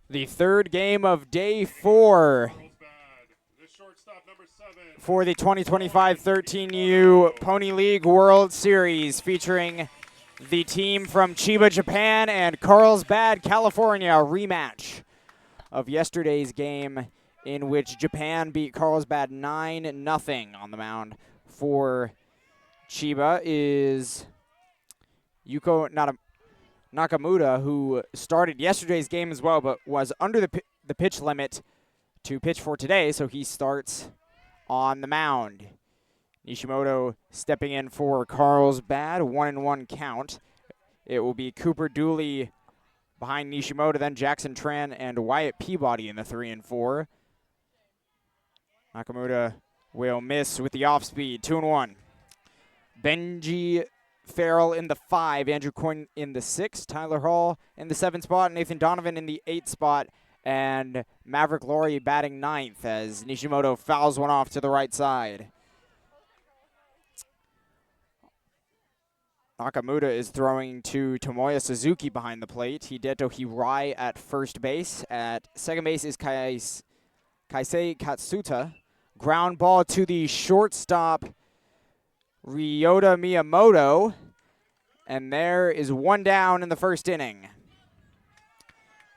The third game of day 4 for the 2025 13U Pony League World Series, featuring the team from Chiba, Japan and Carlsbad, California. Rematch of yesterday's game in which Japan beat Carlsbad 9-0. On the mound for Chiba is Yuko Nakamura, who started yesterday's game as well, but was under the pitch limit to pitch for today, so he starts on the mound. Nishimoto stepping in for Carlsbad, 1-1 count. It will be Cooper Dooley behind Nishimoto, then Jackson Tran and Wyatt Peabody in the 3 and 4. Nakamura will miss with the off speed, 2-1. Benji Farrell in the 5, Andrew Coyne in the 6, Tyler Hall in the 7 spot, Nathan Donovan in the 8 spot, and Maverick Laurie batting 9th as Nishimoto fouls one off to the right side. Nakamura is throwing to Tomoya Suzuki behind the plate. Hideto Hirai at first base. At second base is Kaisei Katsuta. Ground ball to the shortstop, Ryota Miyamoto. And there is one down in the first inning.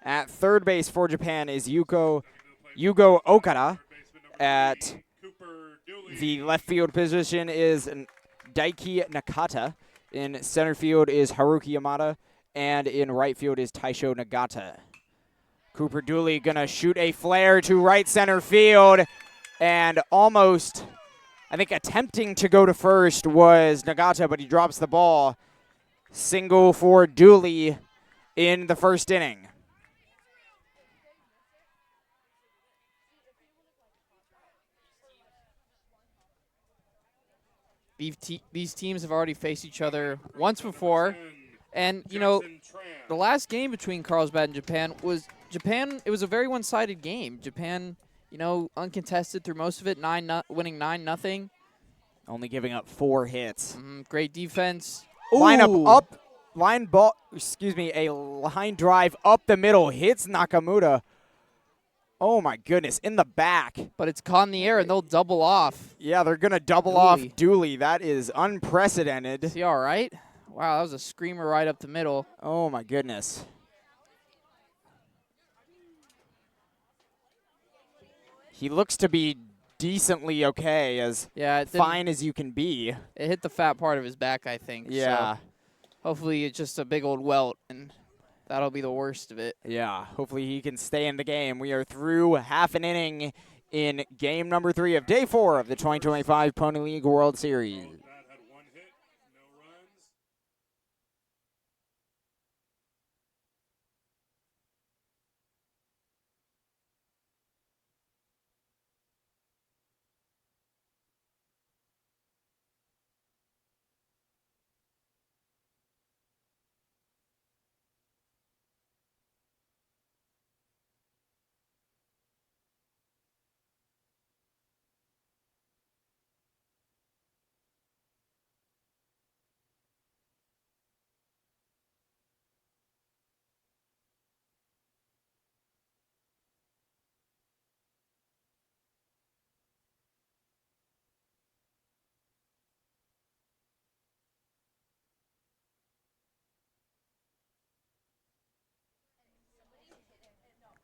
At third base for Japan is Yugo Okada. At the left field position is Daiki Nakata. In center field is Haruki Yamada, and in right field is Taisho Nagata. Cooper Dooley gonna shoot a flare to right center field, and almost, I think, attempting to go to first was Nagata, but he drops the ball. Single for Dooley in the first inning. These teams have already faced each other once before. And, you know, the last game between Carlsbad and Japan, it was a very one-sided game. Japan, you know, uncontested through most of it, winning 9-0. Only giving up 4 hits. Great defense. A line drive up the middle, hits Nakamura. Oh, my goodness, in the back. But it's caught in the air, and they'll double off. Yeah, they're going to double off Dooley. That is unprecedented. Is he all right? Wow, that was a screamer right up the middle. Oh, my goodness. He looks to be decently okay, fine as you can be. It hit the fat part of his back, I think. Yeah. So hopefully it's just a big old welt, and that'll be the worst of it. Yeah, hopefully he can stay in the game. We are through half an inning in game number 3 of day 4 of the 2025 Pony League World Series.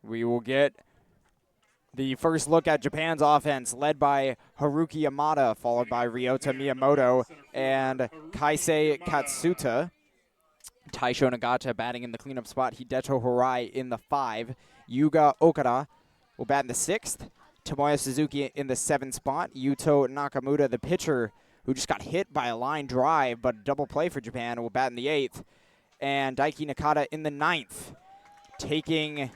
We will get the first look at Japan's offense, led by Haruki Yamada, followed by Ryota Miyamoto and Kaisei Katsuta. Taisho Nagata batting in the cleanup spot. Hideto Hirai in the 5. Yuga Okada will bat in the 6th. Tomoya Suzuki in the 7th spot. Yuto Nakamura, the pitcher, who just got hit by a line drive, but double play for Japan, will bat in the 8th. And Daiki Nakata in the 9th. Taking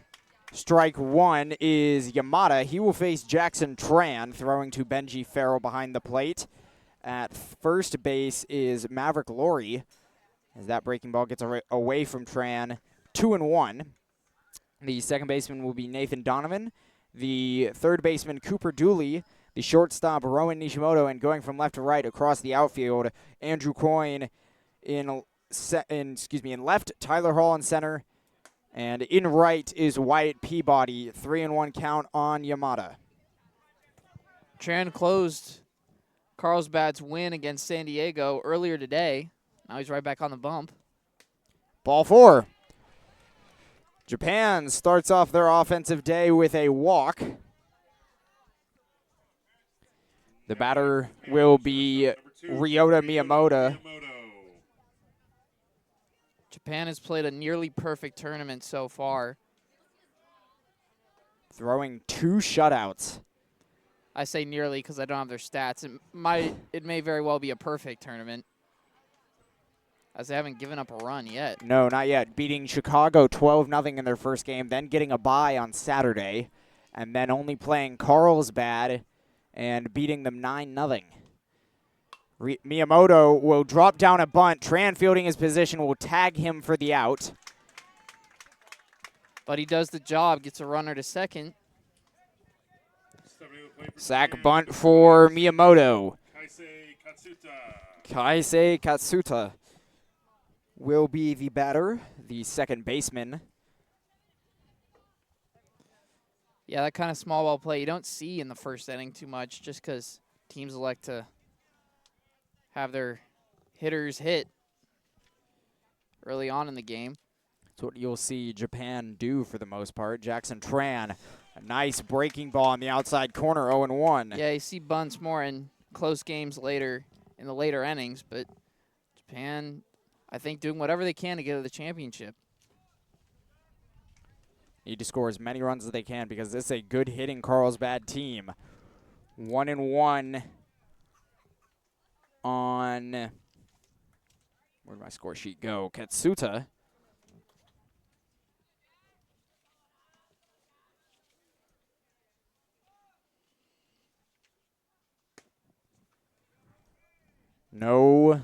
strike 1 is Yamada. He will face Jackson Tran, throwing to Benji Farrell behind the plate. At first base is Maverick Laurie, as that breaking ball gets away from Tran. 2-1. The second baseman will be Nathan Donovan. The third baseman, Cooper Dooley. The shortstop, Rowan Nishimoto. And going from left to right across the outfield, Andrew Coyne in left, Tyler Hall in center, And in right is Wyatt Peabody. 3-1 count on Yamada. Tran closed Carlsbad's win against San Diego earlier today. Now he's right back on the bump. Ball 4. Japan starts off their offensive day with a walk. The batter will be Ryota Miyamoto. Japan has played a nearly perfect tournament so far. Throwing 2 shutouts. I say nearly because I don't have their stats. It may very well be a perfect tournament, as they haven't given up a run yet. No, not yet. Beating Chicago 12-0 in their first game, then getting a bye on Saturday, and then only playing Carlsbad and beating them 9-0. Miyamoto will drop down a bunt. Tran fielding his position will tag him for the out. But he does the job, gets a runner to second. Sack bunt for Miyamoto. Kaisei Katsuta will be the batter, the second baseman. Yeah, that kind of small ball play you don't see in the first inning too much, just because teams elect to have their hitters hit early on in the game. That's what you'll see Japan do for the most part. Jackson Tran, a nice breaking ball in the outside corner, 0-1. Yeah, you see bunts more in close games later, in the later innings, but Japan, I think, doing whatever they can to get to the championship. Need to score as many runs as they can because this is a good hitting Carlsbad team. 1-1 on, where'd my score sheet go? Katsuta. No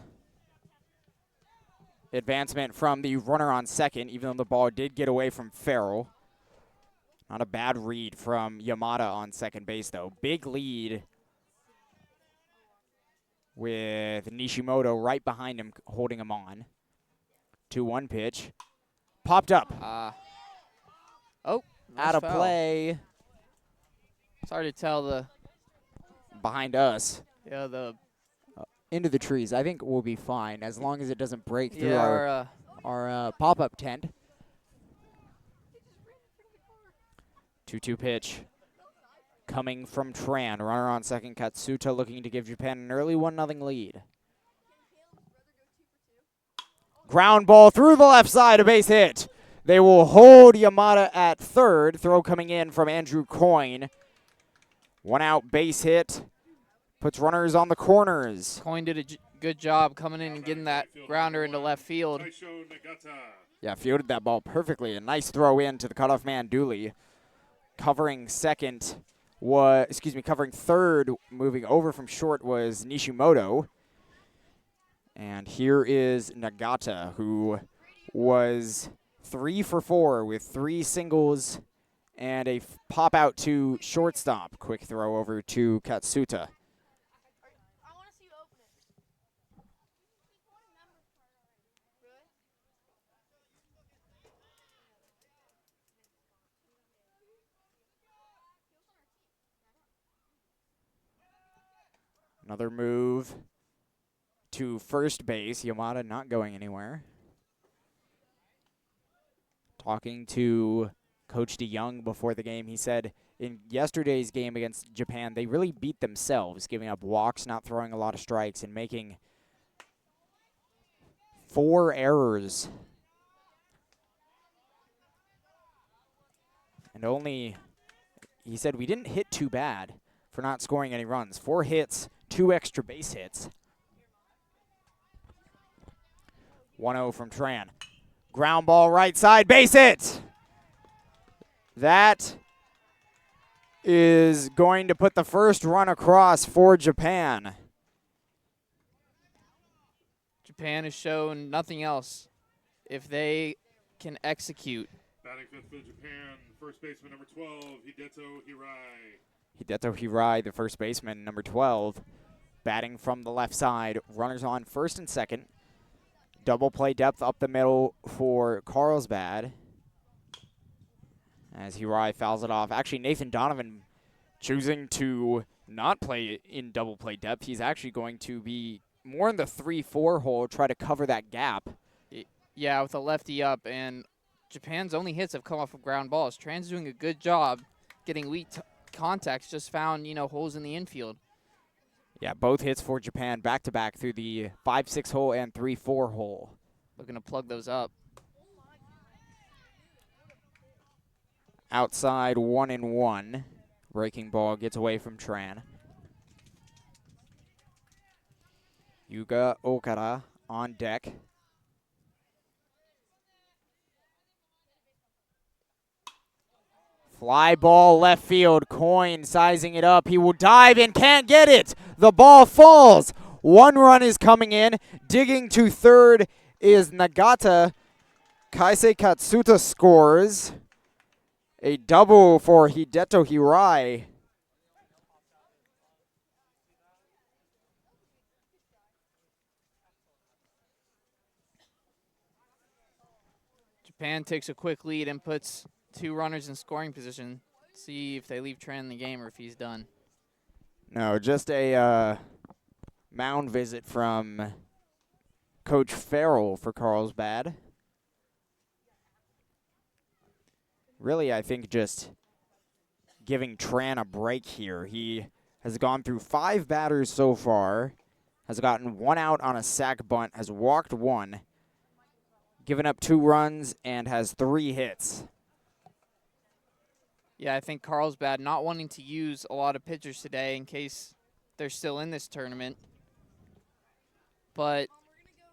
advancement from the runner on second, even though the ball did get away from Farrell. Not a bad read from Yamada on second base, though. Big lead with Nishimoto right behind him, holding him on. 2-1 pitch. Popped up. Oh, Out of foul. play. It's hard to tell the Behind us. yeah the Into the trees. I think we'll be fine as long as it doesn't break through yeah, our pop-up tent. 2-2 pitch coming from Tran. Runner on second. Katsuta looking to give Japan an early 1-0 lead. Ground ball through the left side, a base hit. They will hold Yamada at third. Throw coming in from Andrew Coyne. 1 out, base hit. Puts runners on the corners. Coyne did a good job coming in and getting that grounder into left field. Yeah, fielded that ball perfectly. A nice throw in to the cutoff man, Dooley. Covering third, moving over from short was Nishimoto. And here is Nagata, who was 3 for 4 with 3 singles and a pop out to shortstop. Quick throw over to Katsuta. Another move to first base. Yamada not going anywhere. Talking to Coach DeYoung before the game, he said in yesterday's game against Japan, they really beat themselves, giving up walks, not throwing a lot of strikes, and making 4 errors. And he said, we didn't hit too bad for not scoring any runs. 4 hits, 2 extra base hits. 1-0 from Tran. Ground ball right side, base hit. That is going to put the first run across for Japan. Japan has shown nothing else if they can execute. Batting fifth for Japan, first baseman number 12, Hideto Hirai. Hideto Hirai, the first baseman, number 12, batting from the left side. Runners on first and second. Double play depth up the middle for Carlsbad. as Hirai fouls it off. Actually, Nathan Donovan choosing to not play in double play depth. He's actually going to be more in the 3-4 hole, try to cover that gap. Yeah, with a lefty up, and Japan's only hits have come off of ground balls. Tran's doing a good job getting weak contacts, just found, holes in the infield. Yeah, both hits for Japan back-to-back through the 5-6 hole and 3-4 hole. Looking to plug those up. Outside 1-1. Breaking ball gets away from Tran. Yuga Okada on deck. Fly ball left field. Coin sizing it up. He will dive and can't get it. The ball falls. 1 run is coming in. Digging to third is Nagata. Kaisei Katsuta scores. A double for Hideto Hirai. Japan takes a quick lead and puts 2 runners in scoring position. See if they leave Tran in the game or if he's done. No, just a mound visit from Coach Farrell for Carlsbad. Really, I think just giving Tran a break here. He has gone through 5 batters so far, has gotten 1 out on a sac bunt, has walked 1, given up 2 runs, and has 3 hits. Yeah, I think Carlsbad not wanting to use a lot of pitchers today in case they're still in this tournament. But,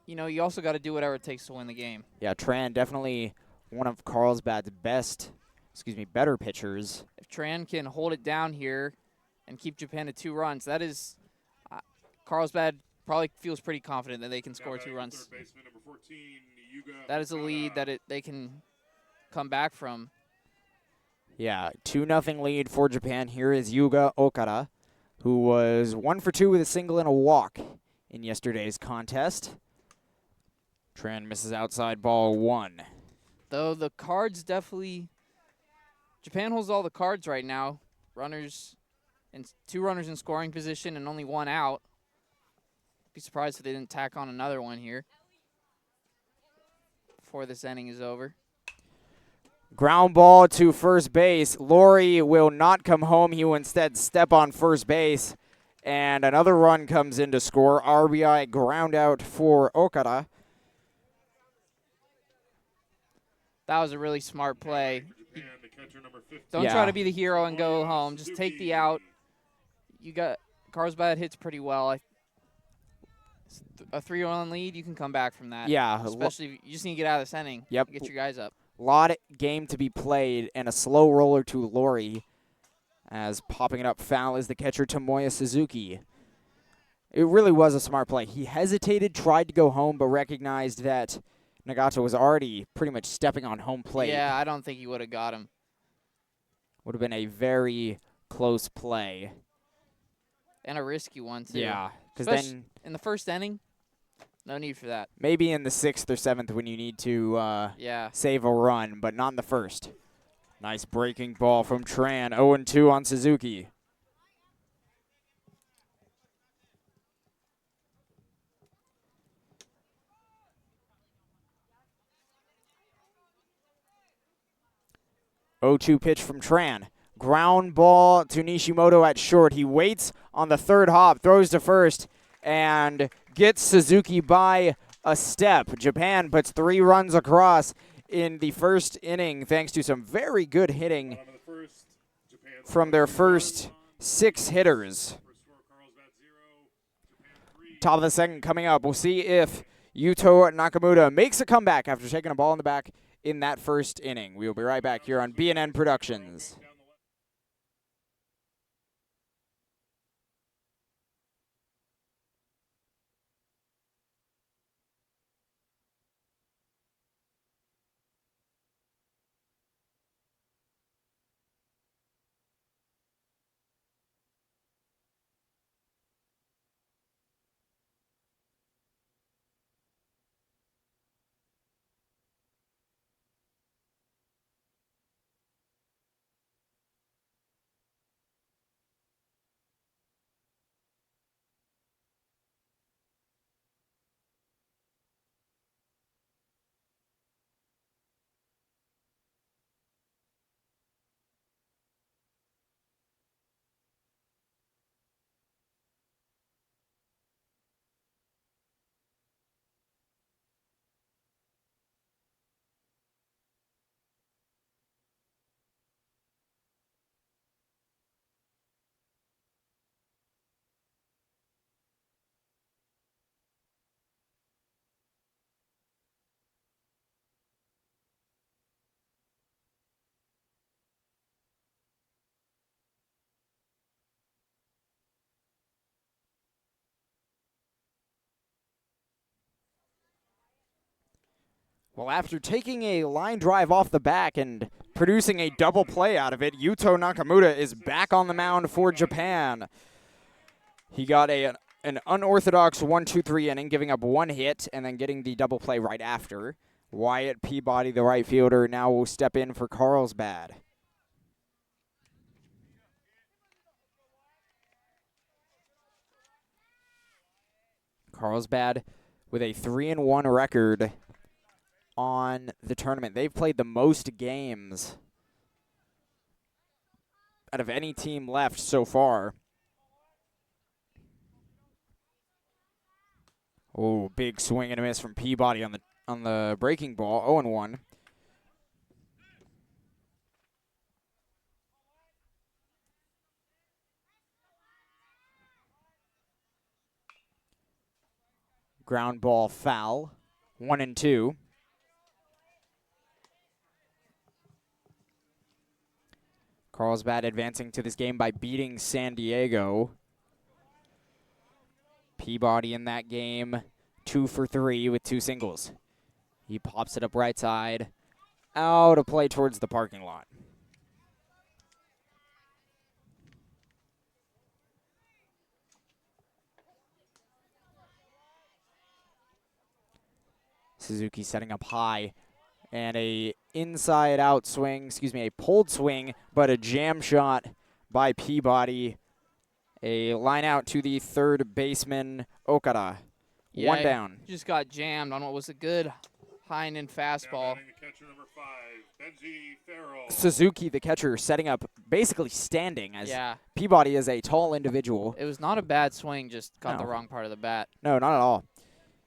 you also got to do whatever it takes to win the game. Yeah, Tran definitely one of Carlsbad's better pitchers. If Tran can hold it down here and keep Japan to 2 runs, that is, Carlsbad probably feels pretty confident that they can score 2 runs. That is a lead that they can come back from. Yeah, 2-0 lead for Japan. Here is Yuga Okada, who was 1 for 2 with a single and a walk in yesterday's contest. Tran misses outside ball 1. Though the cards definitely, Japan holds all the cards right now. 2 runners in scoring position and only 1 out. Be surprised if they didn't tack on another one here before this inning is over. Ground ball to first base. Laurie will not come home. He will instead step on first base. And another run comes in to score. RBI ground out for Okada. That was a really smart play. Don't try to be the hero and go home. Just take the out. Carlsbad hits pretty well. A 3-1 lead, you can come back from that. Yeah. Especially if you just need to get out of this inning. Yep. Get your guys up. Lot of game to be played, and a slow roller to Laurie, as popping it up foul is the catcher Tomoya Suzuki. It really was a smart play. He hesitated, tried to go home, but recognized that Nagata was already pretty much stepping on home plate. Yeah, I don't think he would have got him. Would have been a very close play. And a risky one, too. Yeah, because then in the first inning, no need for that. maybe in the 6th or 7th when you need to save a run, but not in the first. Nice breaking ball from Tran. 0-2 on Suzuki. Oh-2 pitch from Tran. Ground ball to Nishimoto at short. He waits on the 3rd hop, throws to first, and gets Suzuki by a step. Japan puts 3 runs across in the first inning thanks to some very good hitting from their first 6 hitters. Top of the 2nd coming up. We'll see if Yuto Nakamura makes a comeback after taking a ball in the back in that first inning. We will be right back here on BNN Productions. Well, after taking a line drive off the back and producing a double play out of it, Yuto Nakamura is back on the mound for Japan. He got an unorthodox 1-2-3 inning, giving up 1 hit and then getting the double play right after. Wyatt Peabody, the right fielder, now will step in for Carlsbad. Carlsbad with a 3-1 record on the tournament. They've played the most games out of any team left so far. Oh, big swing and a miss from Peabody on the breaking ball. 0-1. Ground ball foul. 1-2. Carlsbad advancing to this game by beating San Diego. Peabody in that game, 2 for 3 with 2 singles. He pops it up right side, out of play towards the parking lot. Suzuki setting up high, and a inside-out swing, a pulled swing, but a jam shot by Peabody. A line out to the third baseman, Okada. Yeah, 1 down. Just got jammed on what was a good high and in fastball. The catcher, number 5, Benji Farrell. Suzuki, the catcher, setting up, basically standing, as Yeah. Peabody is a tall individual. It was not a bad swing, just caught the No. wrong part of the bat. No, not at all.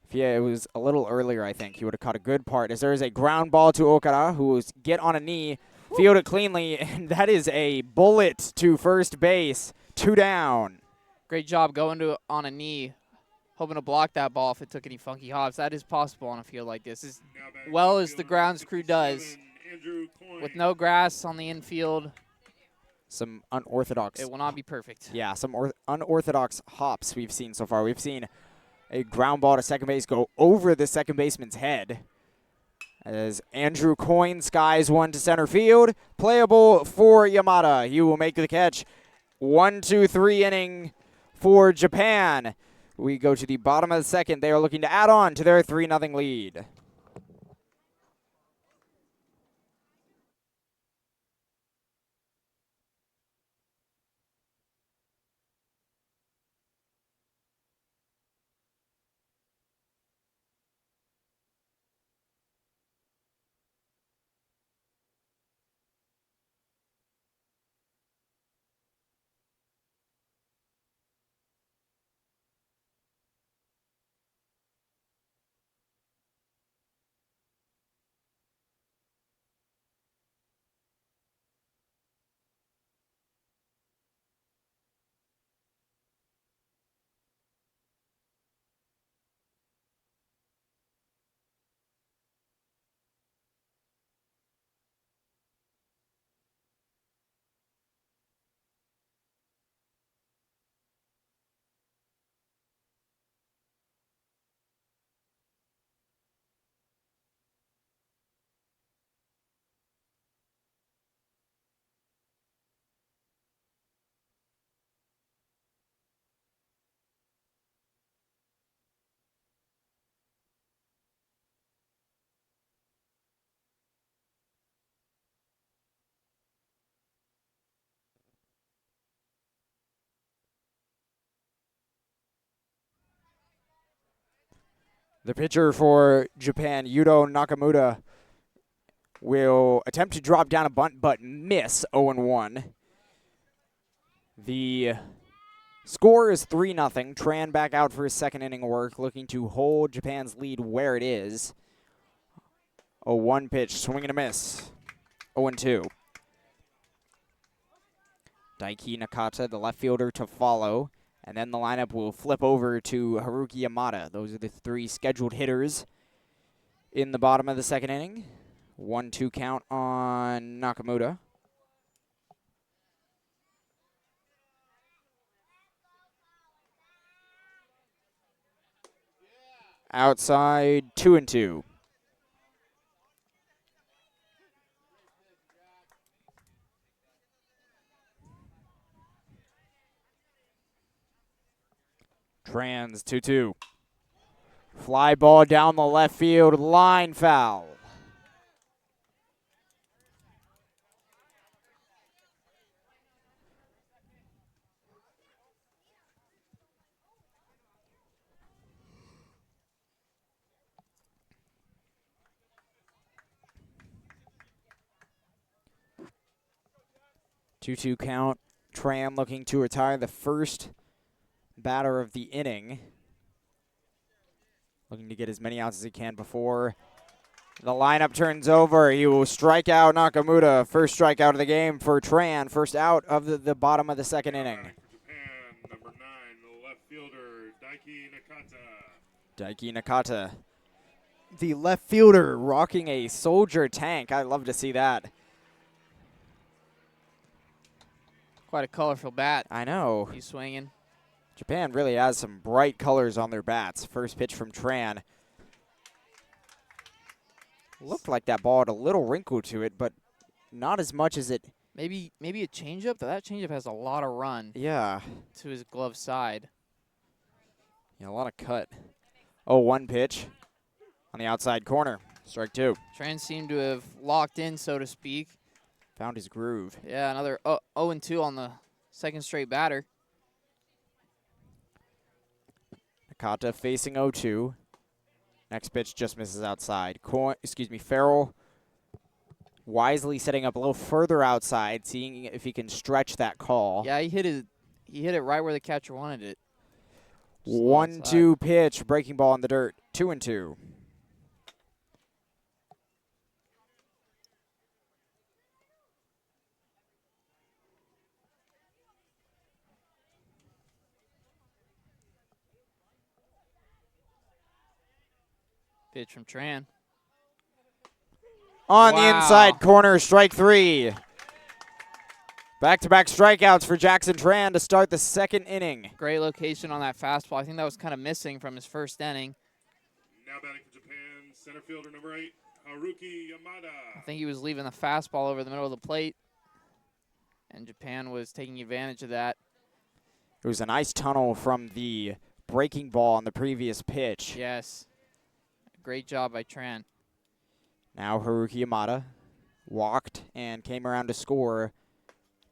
If it was a little earlier, I think, he would have caught a good part, as there is a ground ball to Okada, who was get on a knee, field it cleanly, and that is a bullet to first base. 2 down. Great job going to on a knee, hoping to block that ball if it took any funky hops. That is possible on a field like this, as well as the grounds crew does. With no grass on the infield, Some unorthodox. it will not be perfect. Yeah, some unorthodox hops we've seen so far. We've seen a ground ball to second base go over the second baseman's head, as Andrew Coyne skies one to center field. Playable for Yamada. He will make the catch. 1-2-3 inning for Japan. We go to the bottom of the second. They are looking to add on to their 3-0 lead. The pitcher for Japan, Yuto Nakamura, will attempt to drop down a bunt, but miss. 0-1. The score is 3-0. Tran back out for his second inning work, looking to hold Japan's lead where it is. A 1 pitch, swing and a miss. 0-2. Daiki Nakata, the left fielder, to follow. And then the lineup will flip over to Haruki Yamada. Those are the 3 scheduled hitters in the bottom of the second inning. 1-2 count on Nakamura. Outside, 2-2. Trans 2-2. Fly ball down the left field, line foul. Two-two count. Tran looking to retire the first batter of the inning. Looking to get as many outs as he can before the lineup turns over. He will strike out Nakamura. First strikeout of the game for Tran. First out of the bottom of the second inning. For Japan, number 9, the left fielder, Daiki Nakata. Daiki Nakata. The left fielder rocking a soldier tank. I love to see that. Quite a colorful bat. I know. He's swinging. Japan really has some bright colors on their bats. First pitch from Tran. Looked like that ball had a little wrinkle to it, but not as much as it. Maybe a changeup. That changeup has a lot of run Yeah. to his glove side. Yeah, a lot of cut. Oh, one pitch on the outside corner. Strike two. Tran seemed to have locked in, so to speak. Found his groove. Yeah, another 0-2 on the second straight batter. Nakata facing 0-2. Next pitch just misses outside. Farrell wisely setting up a little further outside, seeing if he can stretch that call. Yeah, he hit it right where the catcher wanted it. 1-2 pitch, breaking ball in the dirt. 2-2. Pitch from Tran. On the Wow. inside corner, strike three. Back-to-back strikeouts for Jackson Tran to start the second inning. Great location on that fastball. I think that was kind of missing from his first inning. Now batting for Japan, center fielder number 8, Haruki Yamada. I think he was leaving the fastball over the middle of the plate, and Japan was taking advantage of that. It was a nice tunnel from the breaking ball on the previous pitch. Yes. Great job by Tran. Now Haruki Yamada walked and came around to score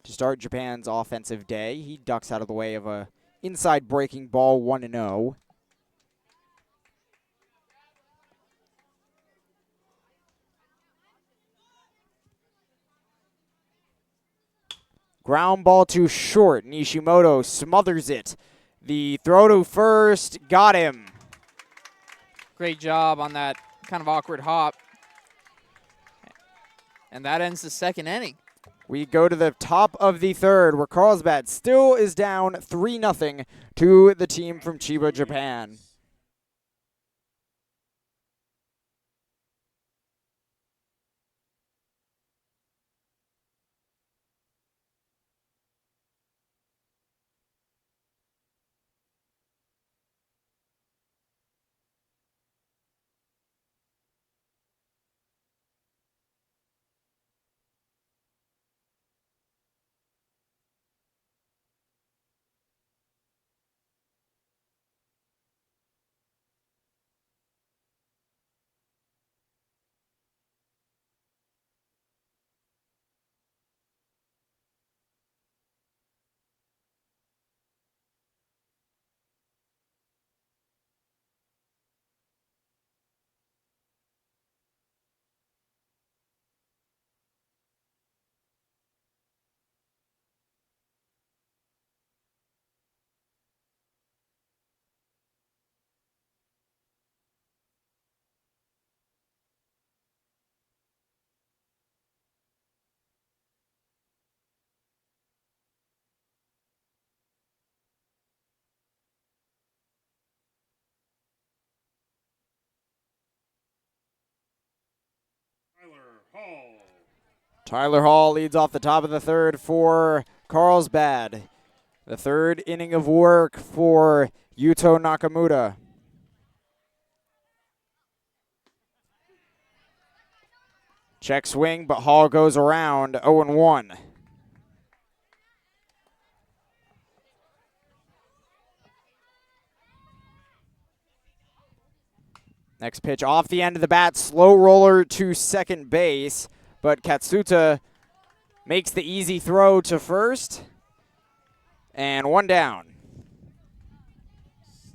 to start Japan's offensive day. He ducks out of the way of a inside breaking ball, 1-0. Ground ball to short. Nishimoto smothers it. The throw to first got him. Great job on that kind of awkward hop. And that ends the second inning. We go to the top of the third, where Carlsbad still is down 3-0 to the team from Chiba, Japan. Tyler Hall leads off the top of the third for Carlsbad. The third inning of work for Yuto Nakamura. Check swing, but Hall goes around 0-1. Next pitch off the end of the bat, slow roller to second base, but Katsuta makes the easy throw to first, and one down.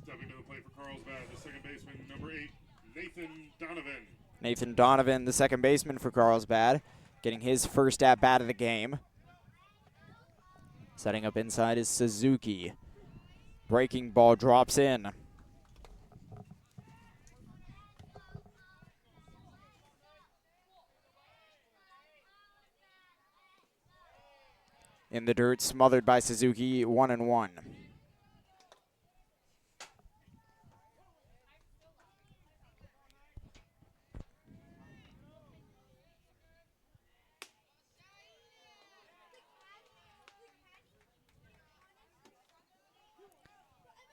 Stepping to the plate for Carlsbad, the second baseman, number 8, Nathan Donovan. Nathan Donovan, the second baseman for Carlsbad, getting his first at-bat of the game. Setting up inside is Suzuki. Breaking ball drops in. In the dirt, smothered by Suzuki, 1-1.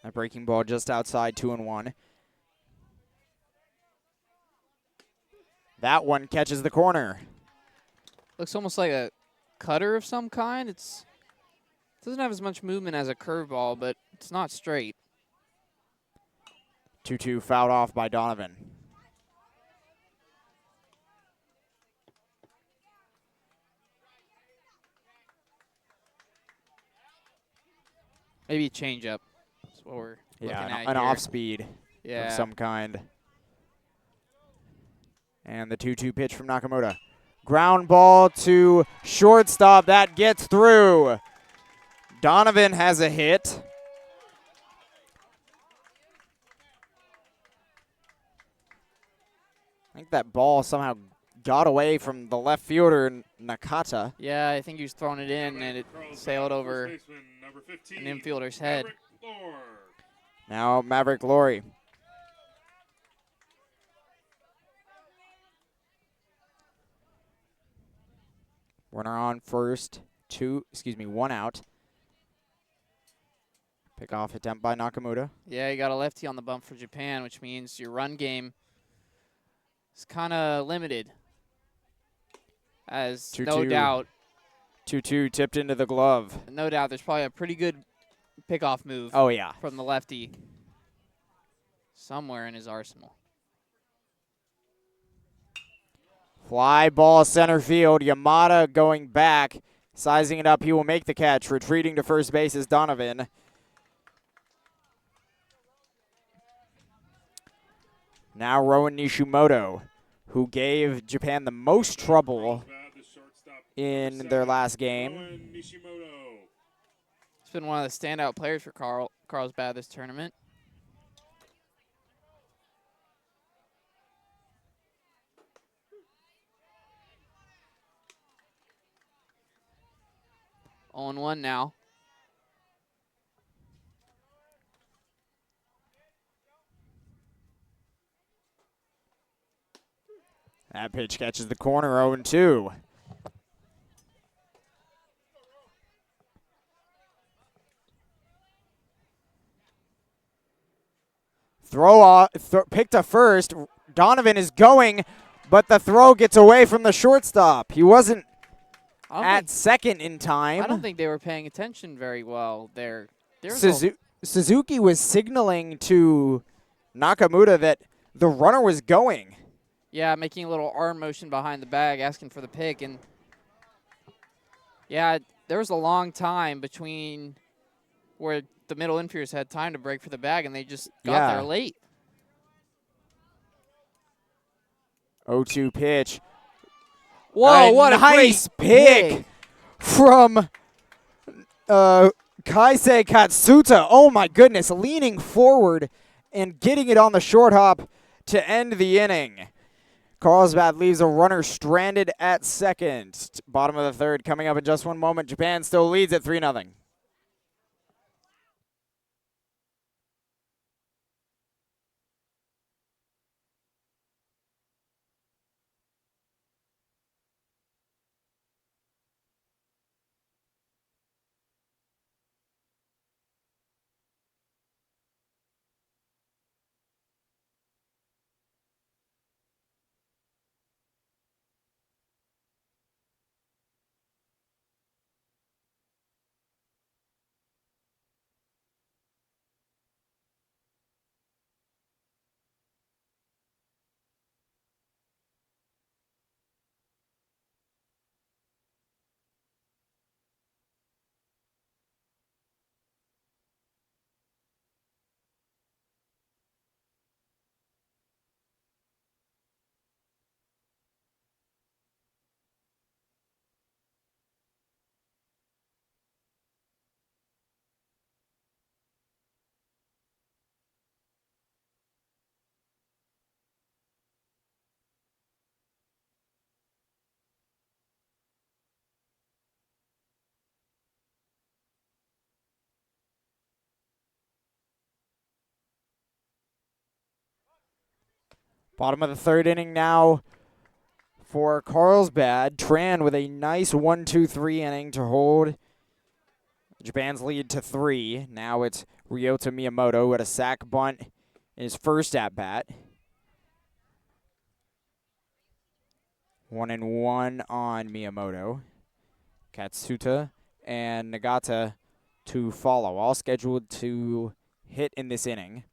A breaking ball just outside, 2-1. That one catches the corner. Looks almost like a cutter of some kind. It doesn't have as much movement as a curveball, but it's not straight. 2-2 fouled off by Donovan. Maybe changeup. That's what we're looking at an here. off speed Yeah. of some kind. And the 2-2 pitch from Nakamura. Ground ball to shortstop. That gets through. Donovan has a hit. I think that ball somehow got away from the left fielder, Nakata. Yeah, I think he was throwing it in, and it sailed over Baseman, number 15, an infielder's head. Maverick Lore. Now Maverick Laurie. Runner on first, one out. Pick off attempt by Nakamura. Yeah, you got a lefty on the bump for Japan, which means your run game is kind of limited. As 2-2. no doubt, 2-2 tipped into the glove. no doubt, there's probably a pretty good pickoff move Oh, yeah. from the lefty somewhere in his arsenal. Fly ball center field. Yamada going back, sizing it up. He will make the catch. Retreating to first base is Donovan. Now Rowan Nishimoto, who gave Japan the most trouble Carlsbad, the shortstop, in number their 7, last game. Rowan Nishimoto. He's been one of the standout players for Carlsbad this tournament. On 1 now. That pitch catches the corner, 0-2. Throw off, picked to first. Donovan is going, but the throw gets away from the shortstop. He wasn't at second in time. I don't think they were paying attention very well there. Suzuki was signaling to Nakamura that the runner was going. Yeah, making a little arm motion behind the bag, asking for the pick. And, yeah, there was a long time between where the middle infielders had time to break for the bag, and they just got there late. 0-2 pitch. Whoa, what a nice great pick from Kaisei Katsuta. Oh, my goodness, leaning forward and getting it on the short hop to end the inning. Carlsbad leaves a runner stranded at second. Bottom of the third coming up in just one moment. Japan still leads at 3-0. Bottom of the third inning now for Carlsbad. Tran with a nice 1-2-3 inning to hold Japan's lead to 3. Now it's Ryota Miyamoto with a sac bunt in his first at-bat. 1-1 on Miyamoto. Katsuta and Nagata to follow, all scheduled to hit in this inning.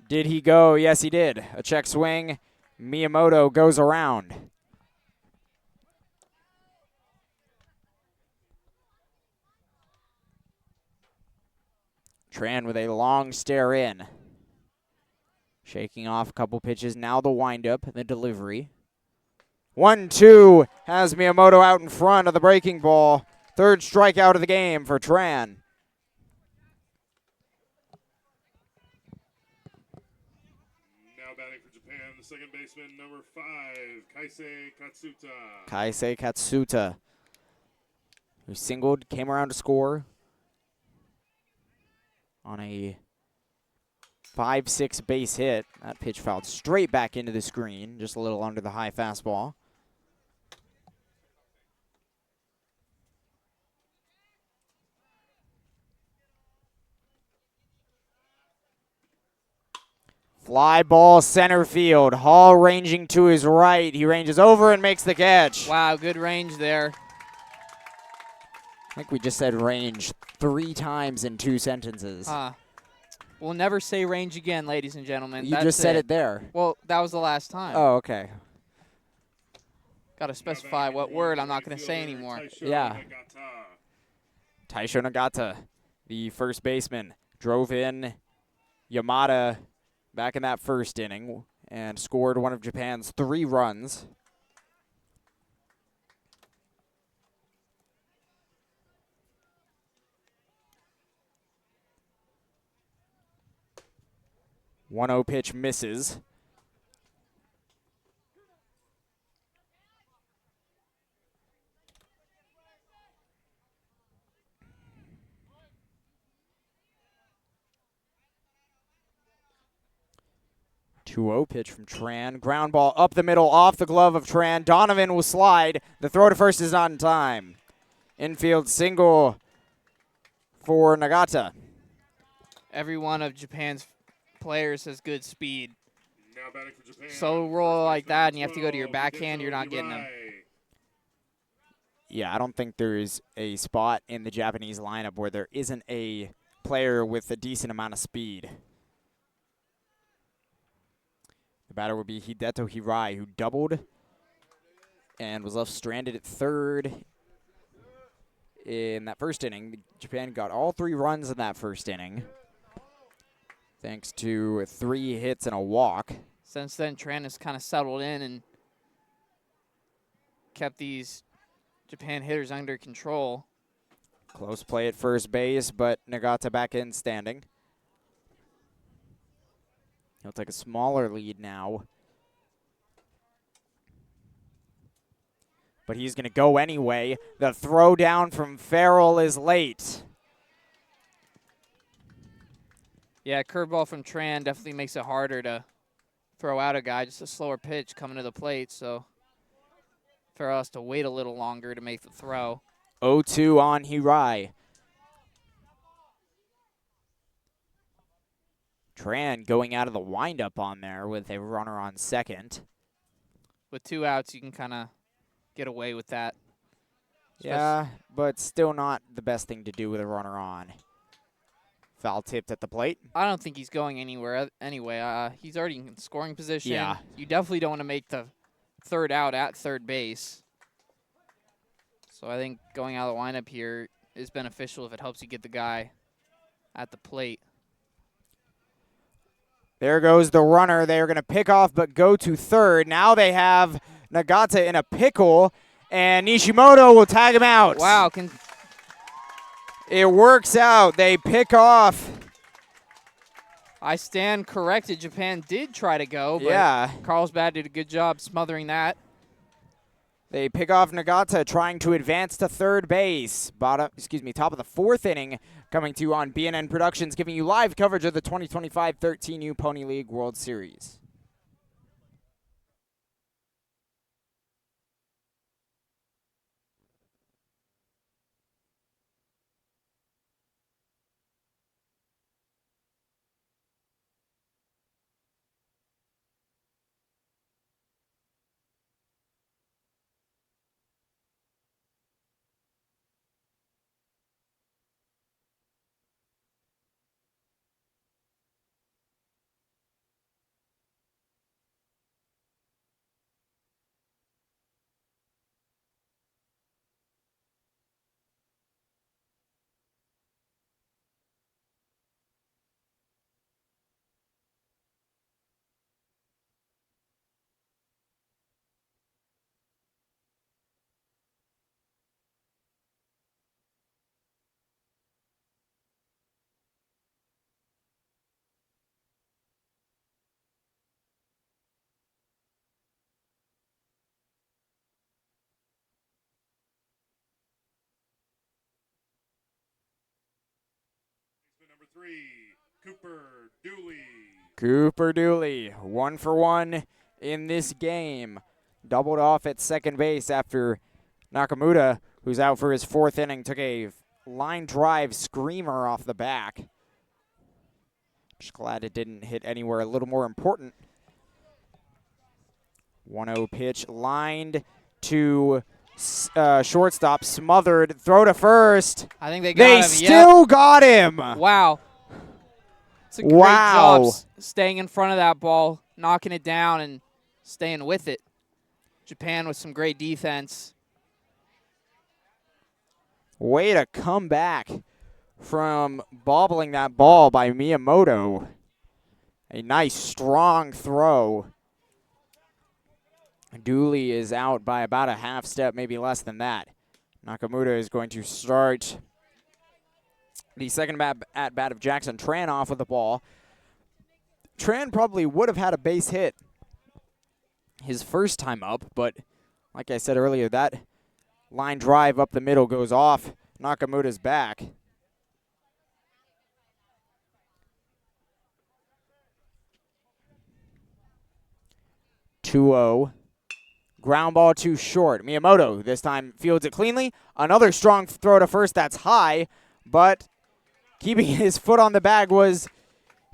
Did he go? Yes, he did. A check swing. Miyamoto goes around. Tran with a long stare in. Shaking off a couple pitches. Now the windup and the delivery. 1-2 has Miyamoto out in front of the breaking ball. Third strikeout of the game for Tran. Now batting for Japan, the second baseman, number 5, Kaisei Katsuta. Kaisei Katsuta, who singled, came around to score on a 5-6 base hit. That pitch fouled straight back into the screen, just a little under the high fastball. Fly ball center field. Hall ranging to his right. He ranges over and makes the catch. Wow, good range there. I think we just said range 3 times in 2 sentences. We'll never say range again, ladies and gentlemen. You That's just said it there. Well, that was the last time. Oh, okay. Got to specify what word I'm not going to say anymore. Yeah. Taisho Nagata, the first baseman, drove in Yamada back in that first inning and scored one of Japan's 3 runs. One-0 pitch misses. Two-0 pitch from Tran. Ground ball up the middle, off the glove of Tran. Donovan will slide. The throw to first is not in time. Infield single for Nagata. Every one of Japan's players has good speed. Now batting for Japan, So roll like that, and you have to go to your backhand, you're not getting them. Yeah, I don't think there is a spot in the Japanese lineup where there isn't a player with a decent amount of speed. The batter would be Hideto Hirai, who doubled and was left stranded at third in that first inning. Japan got all 3 runs in that first inning, thanks to 3 hits and a walk. Since then, Tran has kind of settled in and kept these Japan hitters under control. Close play at first base, but Nagata back in standing. He'll take a smaller lead now. But he's going to go anyway. The throw down from Farrell is late. Yeah, curveball from Tran definitely makes it harder to throw out a guy. Just a slower pitch coming to the plate, so Farrell has to wait a little longer to make the throw. 0-2 on Hirai. Tran going out of the windup on there with a runner on second. With 2 outs, you can kind of get away with that. Yeah, but still not the best thing to do with a runner on. Foul tipped at the plate. I don't think he's going anywhere anyway. He's already in scoring position. Yeah. You definitely don't want to make the 3rd out at third base. So I think going out of the lineup here is beneficial if it helps you get the guy at the plate. There goes the runner. They are going to pick off but go to third. Now they have Nagata in a pickle, and Nishimoto will tag him out. Wow. It works out. They pick off. I stand corrected. Japan did try to go, but Yeah. Carlsbad did a good job smothering that. They pick off Nagata trying to advance to third base. Top of the 4th inning. coming to you on BNN Productions, giving you live coverage of the 2025 13U Pony League World Series. Number 3, Cooper Dooley. Cooper Dooley, 1 for 1 in this game. Doubled off at second base after Nakamura, who's out for his 4th inning, took a line drive screamer off the back. Just glad it didn't hit anywhere a little more important. 1-0 pitch, lined to shortstop, smothered, throw to first. I think they got They him. still got him. Wow. It's a great Wow. job staying in front of that ball, knocking it down, and staying with it. Japan with some great defense. Way to come back from bobbling that ball by Miyamoto. A nice, strong throw. Dooley is out by about a half step, maybe less than that. Nakamura is going to start the second at bat of Jackson Tran off with the ball. Tran probably would have had a base hit his first time up, but like I said earlier, that line drive up the middle goes off Nakamura's back. (2-0). Ground ball too short. Miyamoto this time fields it cleanly. Another strong throw to first that's high, but keeping his foot on the bag was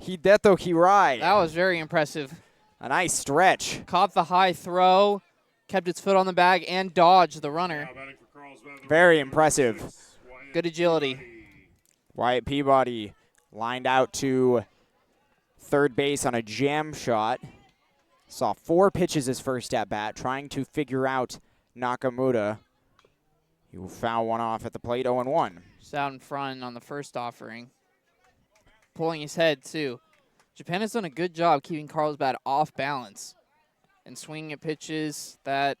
Hideto Hirai. That was very impressive. A nice stretch. Caught the high throw, kept its foot on the bag, and dodged the runner. Now batting for Carlsbad, Very number impressive. 6, Wyatt Good agility. Peabody. Wyatt Peabody lined out to third base on a jam shot. Saw 4 pitches his first at bat, trying to figure out Nakamura. He will foul one off at the plate, 0-1. Just out in front on the first offering. Pulling his head, too. Japan has done a good job keeping Carlsbad off balance and swinging at pitches that,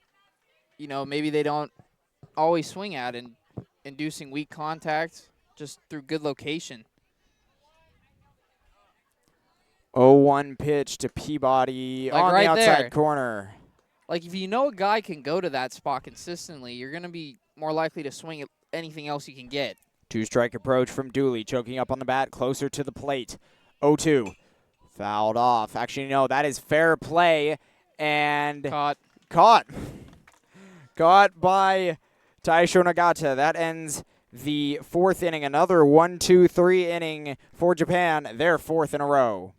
you know, maybe they don't always swing at, and inducing weak contact just through good location. 0-1 pitch to Peabody Like on right the outside there. corner. Like, if you know a guy can go to that spot consistently, you're going to be more likely to swing at anything else you can get. 2-strike approach from Dooley, choking up on the bat, closer to the plate. 0-2. Fouled off. Actually, no, that is fair play. And Caught. caught. Caught by Taisho Nagata. That ends the 4th inning. Another 1-2-3 inning for Japan, their 4th in a row.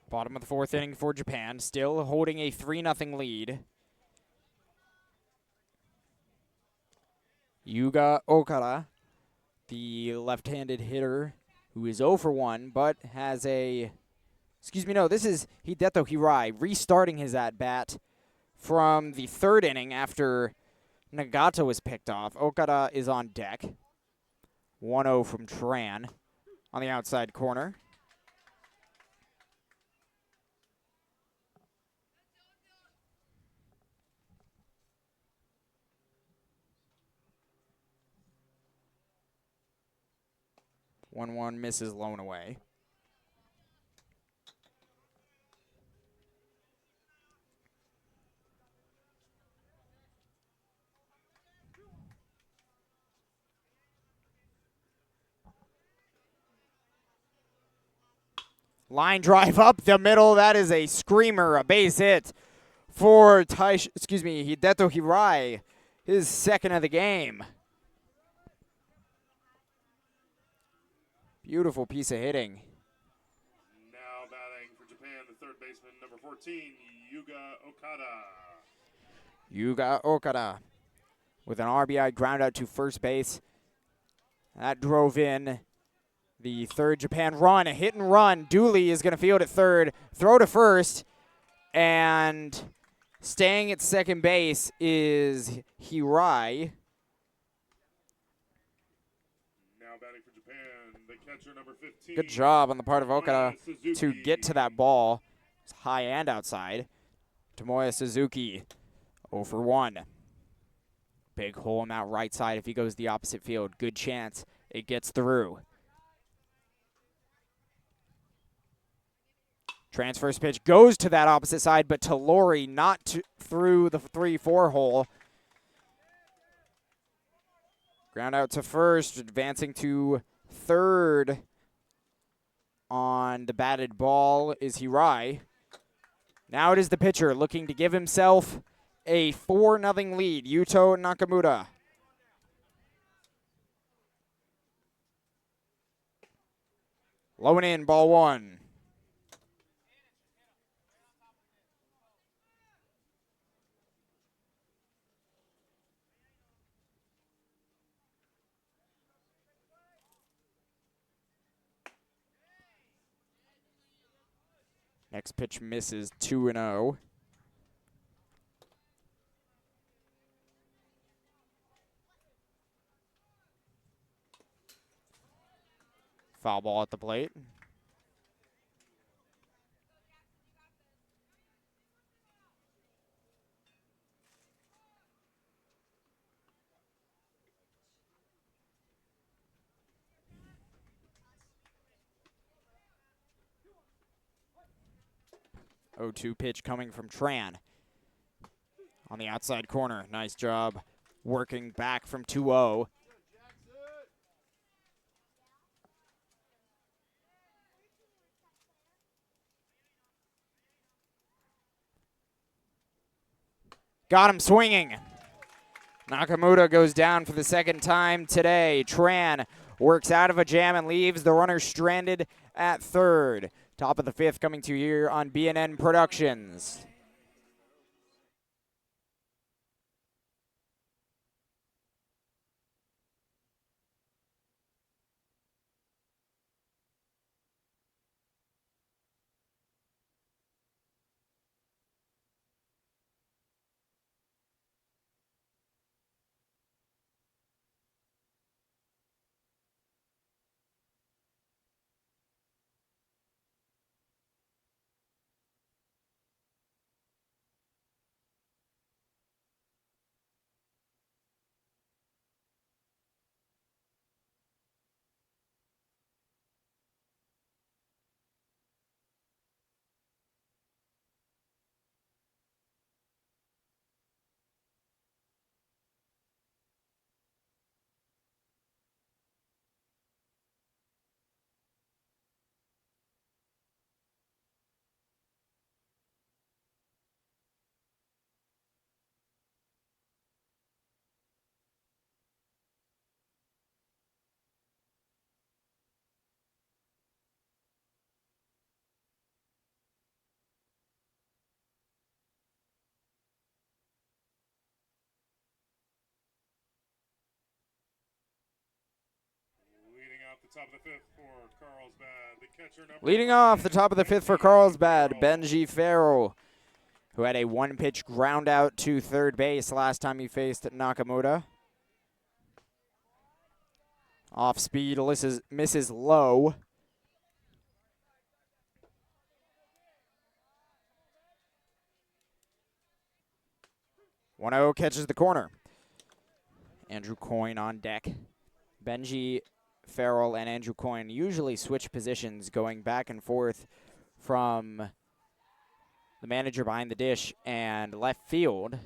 Bottom of the fourth inning for Japan, still holding a 3-0 lead. Yuga Okada, the left-handed hitter, who is 0 for 1, but has a... Excuse me, no, this is Hideto Hirai restarting his at-bat from the third inning after Nagata was picked off. Okada is on deck. 1-0 from Tran on the outside corner. One misses Lone away. Line drive up the middle. That is a screamer, a base hit for Hideto Hirai, his second of the game. Beautiful piece of hitting. Now batting for Japan, the third baseman, number 14, Yuga Okada. Yuga Okada with an RBI ground out to first base. That drove in the third Japan run, a hit and run. Dooley is going to field at third, throw to first, and staying at second base is Hirai. Now batting for Japan, the catcher, number 15. Good job on the part of Okada to Suzuki. get to that ball. It's high and outside. Tomoya Suzuki, 0 for 1. Big hole in that right side if he goes the opposite field. Good chance it gets through. Transverse pitch goes to that opposite side, but to Lori, not through the 3-4 hole. Ground out to first, advancing to third on the batted ball is Hirai. Now it is the pitcher looking to give himself a 4-0 lead, Yuto Nakamura. Low and in, ball 1. Next pitch misses, 2-0. Foul ball at the plate. Oh, 2 pitch coming from Tran. On the outside corner. Nice job working back from 2-0. Got him swinging. Nakamura goes down for the second time today. Tran works out of a jam and leaves the runner stranded at third. Top of the fifth coming to you here on BNN Productions. the top of the fifth for Carlsbad. The catcher number Leading off the top of the fifth for Carlsbad, Benji Farrell, who had a one-pitch ground out to third base last time he faced Nakamura. Off speed, misses low. One-0 catches the corner. Andrew Coyne on deck. Benji Farrell and Andrew Coyne usually switch positions, going back and forth from the manager behind the dish and left field.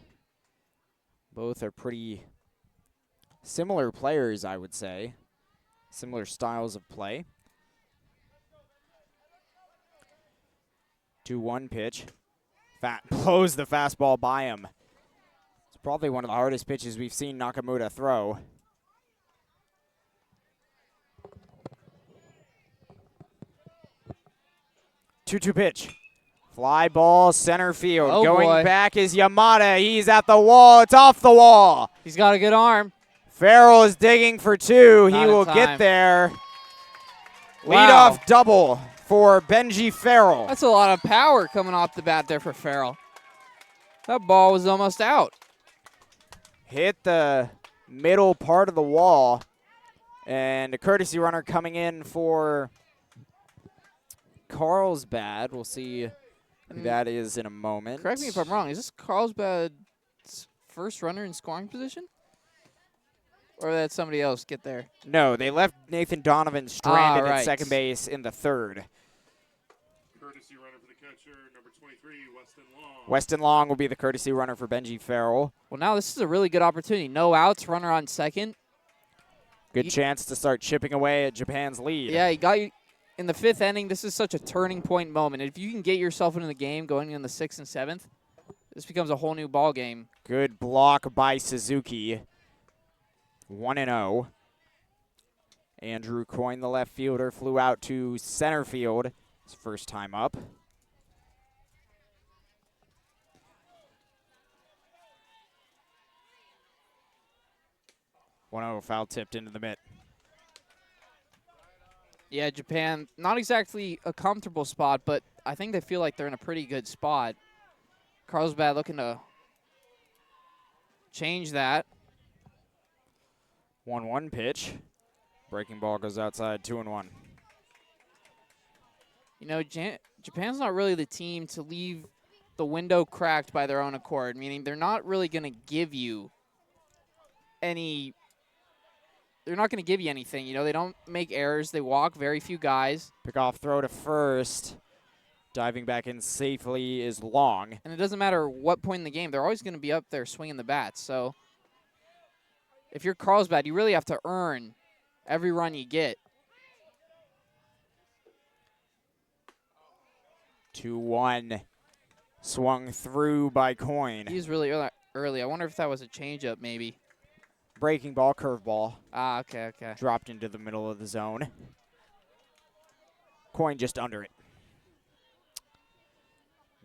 Both are pretty similar players, I would say. Similar styles of play. 2-1 pitch. Blows the fastball by him. It's probably one of the hardest pitches we've seen Nakamura throw. 2-2 pitch. Fly ball, center field. Oh, Going boy. back is Yamada. He's at the wall. It's off the wall. He's got a good arm. Farrell is digging for two. Not He in will time. get there. Wow. Leadoff double for Benji Farrell. That's a lot of power coming off the bat there for Farrell. That ball was almost out. Hit the middle part of the wall. And a courtesy runner coming in for Carlsbad. We'll see who that is in a moment. Correct me if I'm wrong. Is this Carlsbad's first runner in scoring position? Or did somebody else get there? No, they left Nathan Donovan stranded right. at second base in the third. courtesy runner for the catcher, number 23, Weston Long. Weston Long will be the courtesy runner for Benji Farrell. Well, now this is a really good opportunity. No outs, runner on second. Good chance to start chipping away at Japan's lead. Yeah, he got you in the fifth inning. This is such a turning point moment. If you can get yourself into the game going in the sixth and seventh, this becomes a whole new ball game. Good block by Suzuki. 1-0. Andrew Coyne, the left fielder, flew out to center field. His first time up. Foul tipped into the mitt. Yeah, Japan, not exactly a comfortable spot, but I think they feel like they're in a pretty good spot. Carlsbad looking to change that. 1-1 pitch. Breaking ball goes outside, 2-1. You know, Japan's not really the team to leave the window cracked by their own accord, meaning they're not really going to give you any. They're not going to give you anything. You know, they don't make errors. They walk very few guys. Pickoff throw to first. Diving back in safely is Long. And it doesn't matter what point in the game. They're always going to be up there swinging the bats. So if you're Carlsbad, you really have to earn every run you get. 2-1. Swung through by Coyne. He was really early. I wonder if that was a changeup maybe. Breaking ball, curveball. Ah, okay. Dropped into the middle of the zone. Coyne just under it.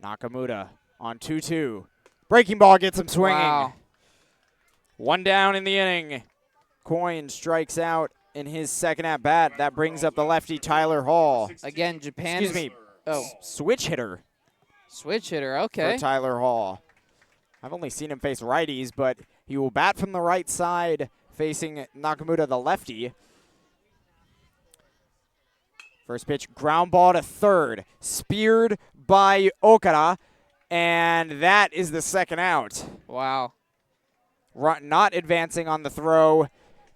Nakamura on 2-2. Breaking ball gets him swinging. Wow. One down in the inning. Coyne strikes out in his second at bat. That brings up the lefty Tyler Hall. Again, Japan Excuse me. Oh, Switch hitter switch hitter. Okay. for Tyler Hall. I've only seen him face righties, but he will bat from the right side facing Nakamura, the lefty. First pitch, ground ball to third. Speared by Okada, and that is the second out. Wow. Not advancing on the throw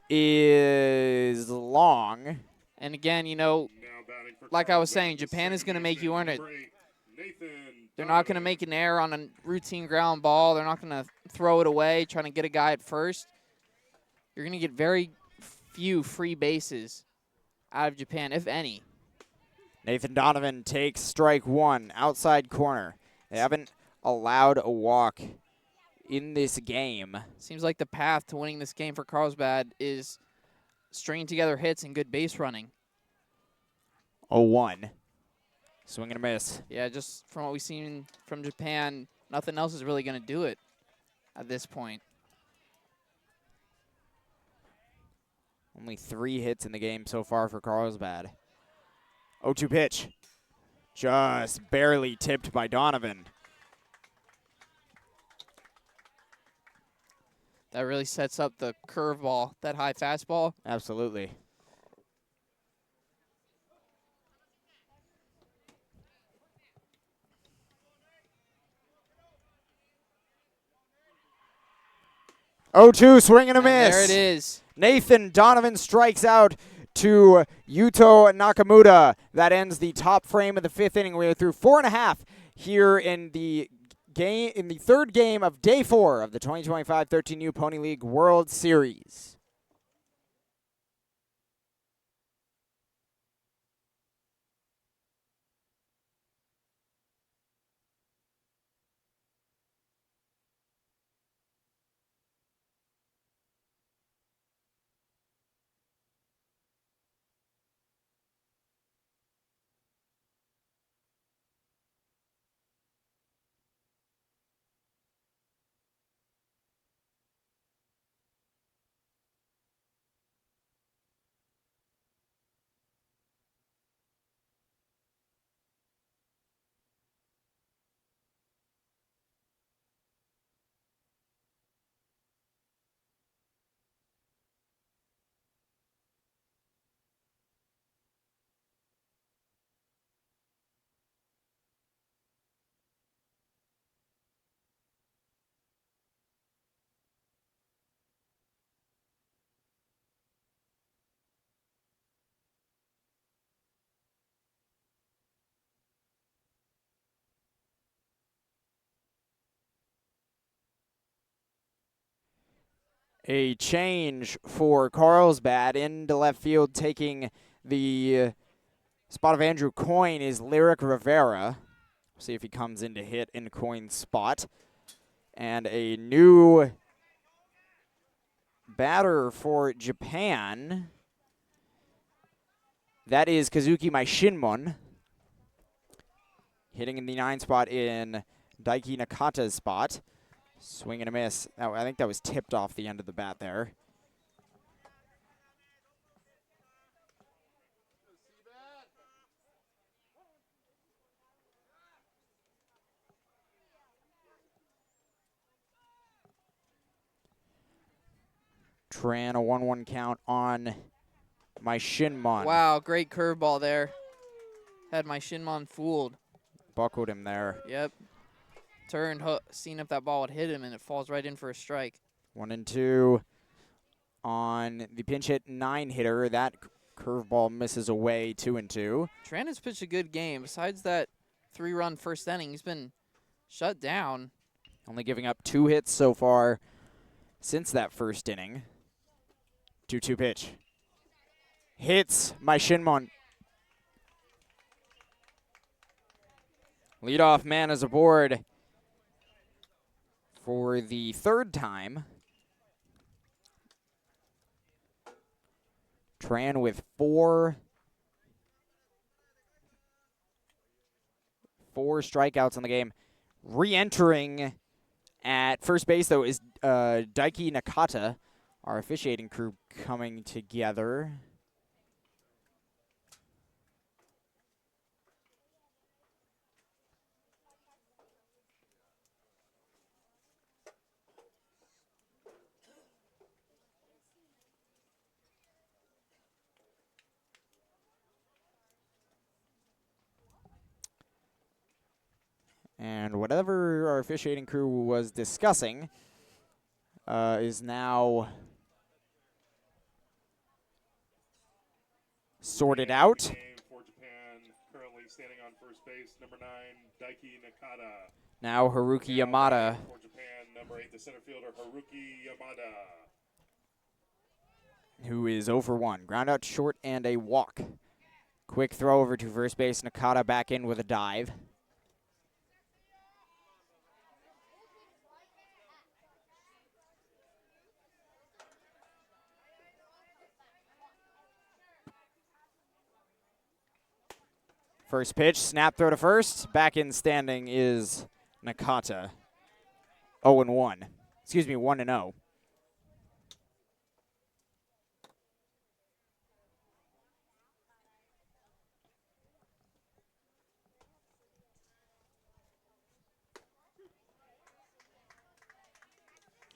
is Long. And again, you know, Now batting for like I was Carlsbad, saying, Japan is going to make you earn it. number 8, Nathan They're not going to Donovan. make an error on a routine ground ball. They're not going to throw it away, trying to get a guy at first. You're going to get very few free bases out of Japan, if any. Nathan Donovan takes strike one, outside corner. They haven't allowed a walk in this game. Seems like the path to winning this game for Carlsbad is stringing together hits and good base running. 0-1. Swing and a miss. Yeah, just from what we've seen from Japan, nothing else is really going to do it at this point. Only 3 hits in the game so far for Carlsbad. 0-2 pitch. Just barely tipped by Donovan. That really sets up the curveball, that high fastball. Absolutely. Oh, 2 swing and a miss. There it is. Nathan Donovan strikes out to Yuto Nakamura. That ends the top frame of the 5th inning. We are through 4.5 here in the game, in the 3rd game of day 4 of the 2025 13U Pony League World Series. A change for Carlsbad into left field, taking the spot of Andrew Coyne is Lyric Rivera. See if he comes in to hit in Coyne's spot. And a new batter for Japan. That is Kazuki Maishinmon. Hitting in the 9 spot in Daiki Nakata's spot. Swing and a miss. Oh, I think that was tipped off the end of the bat there. Tran, a 1-1 count on Maishinmon. Wow, great curveball there. Had Maishinmon fooled. Buckled him there. Yep. Turned, seen if that ball would hit him, and it falls right in for a strike. 1-2 on the pinch hit 9 hitter. That curveball misses away. 2-2. Tran has pitched a good game. Besides that 3-run first inning, he's been shut down. Only giving up 2 hits so far since that first inning. 2-2 pitch. Hits Maishinmon. Leadoff man is aboard for the 3rd time. Tran with 4 strikeouts in the game. Re-entering at first base, though, is Daiki Nakata, our officiating crew coming together. And whatever our officiating crew was discussing is now sorted out. Game for Japan, currently standing on first base, number 9, Daiki Nakata. Now Haruki Yamada. For Japan, number 8, the center fielder, Haruki Yamada. Who is 0-for-1. Ground out short and a walk. Quick throw over to first base. Nakata back in with a dive. First pitch, snap throw to first. Back in standing is Nakata. 0-1. Excuse me, 1-0.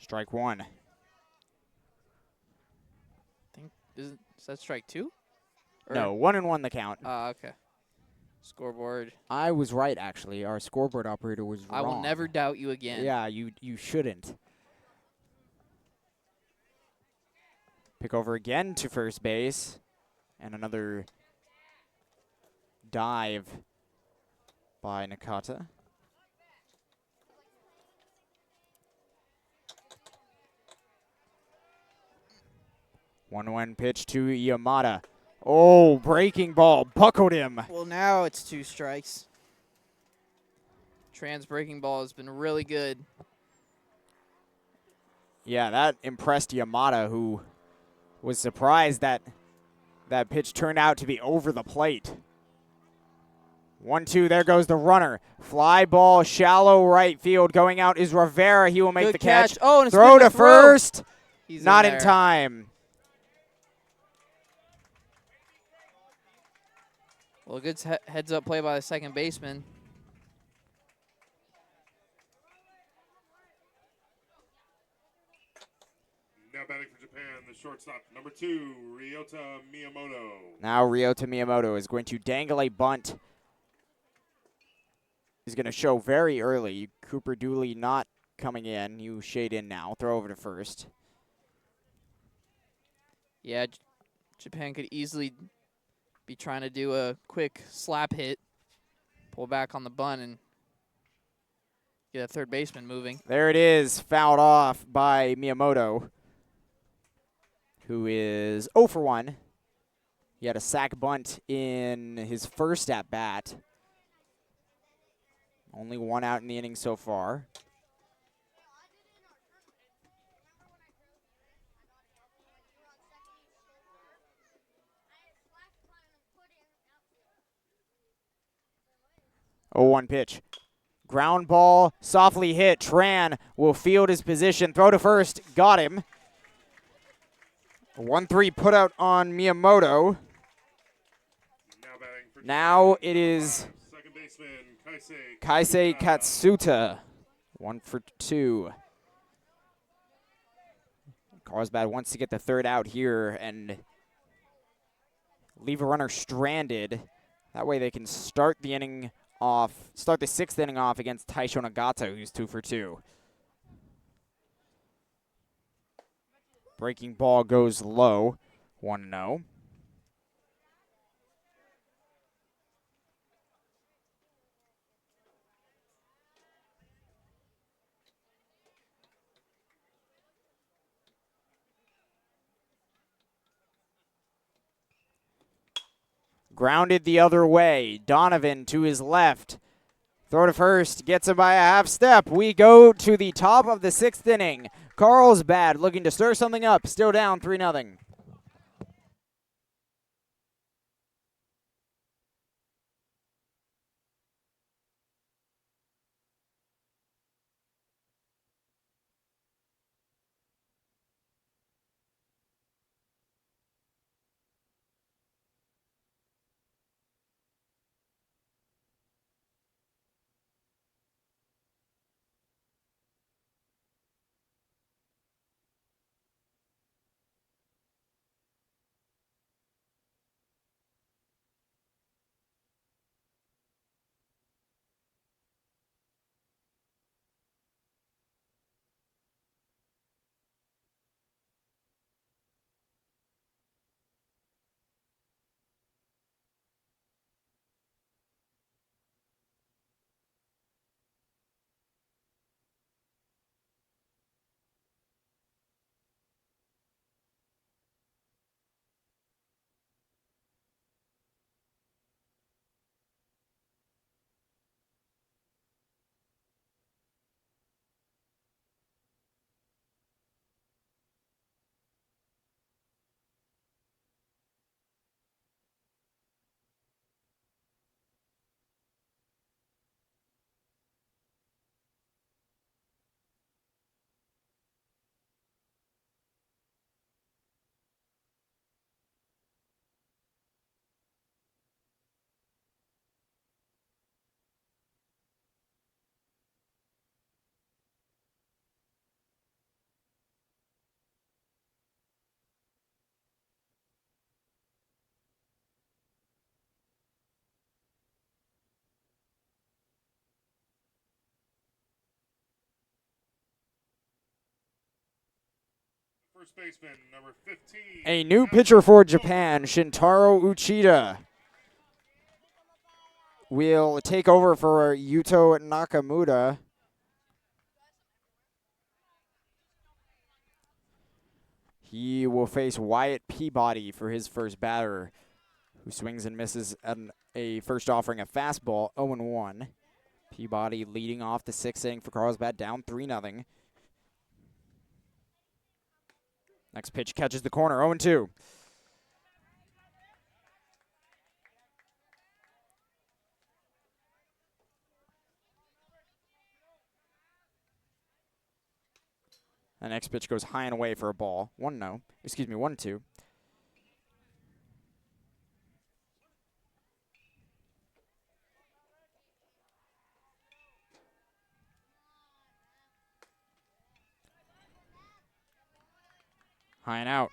Strike one. Is that strike two? No, 1-1 the count. Okay. Scoreboard. I was right, actually. Our scoreboard operator was wrong. I will never doubt you again. Yeah, you shouldn't. Pick over again to first base. And another dive by Nakata. One pitch to Yamada. Oh, breaking ball. Buckled him. Well, now it's 2 strikes. Tran's breaking ball has been really good. Yeah, that impressed Yamada, who was surprised that that pitch turned out to be over the plate. 1-2, there goes the runner. Fly ball, shallow right field. Going out is Rivera. He will make Good the catch. Oh, and it's Throw been to a throw. first. He's Not in in there. time. Well, good heads-up play by the second baseman. Now batting for Japan, the shortstop, number 2, Ryota Miyamoto. Now Ryota Miyamoto is going to dangle a bunt. He's going to show very early. Cooper Dooley not coming in. You shade in now. Throw over to first. Yeah, Japan could easily be trying to do a quick slap hit, pull back on the bunt, and get a third baseman moving. There it is, fouled off by Miyamoto, who is 0 for 1. He had a sac bunt in his first at-bat. Only 1 out in the inning so far. Oh, 1 pitch. Ground ball, softly hit. Tran will field his position. Throw to first. Got him. 1-3 put out on Miyamoto. Now it is Second baseman, Kaisei Katsuta. 1 for 2. Carlsbad wants to get the third out here and leave a runner stranded. That way they can start the inning off, start the 6th inning off against Taisho Nagata, who's 2 for 2. Breaking ball goes low. 1-0. Grounded the other way. Donovan to his left. Throw to first. Gets him by a half step. We go to the top of the 6th inning. Carlsbad looking to stir something up. Still down 3-0. First baseman, number 15. A new pitcher for Japan, Shintaro Uchida, will take over for Yuto Nakamura. He will face Wyatt Peabody for his first batter, who swings and misses at a first offering a fastball, 0-1. Peabody leading off the sixth inning for Carlsbad, down 3-0. Next pitch catches the corner, 0-2. The next pitch goes high and away for a ball. 1-2. High and out.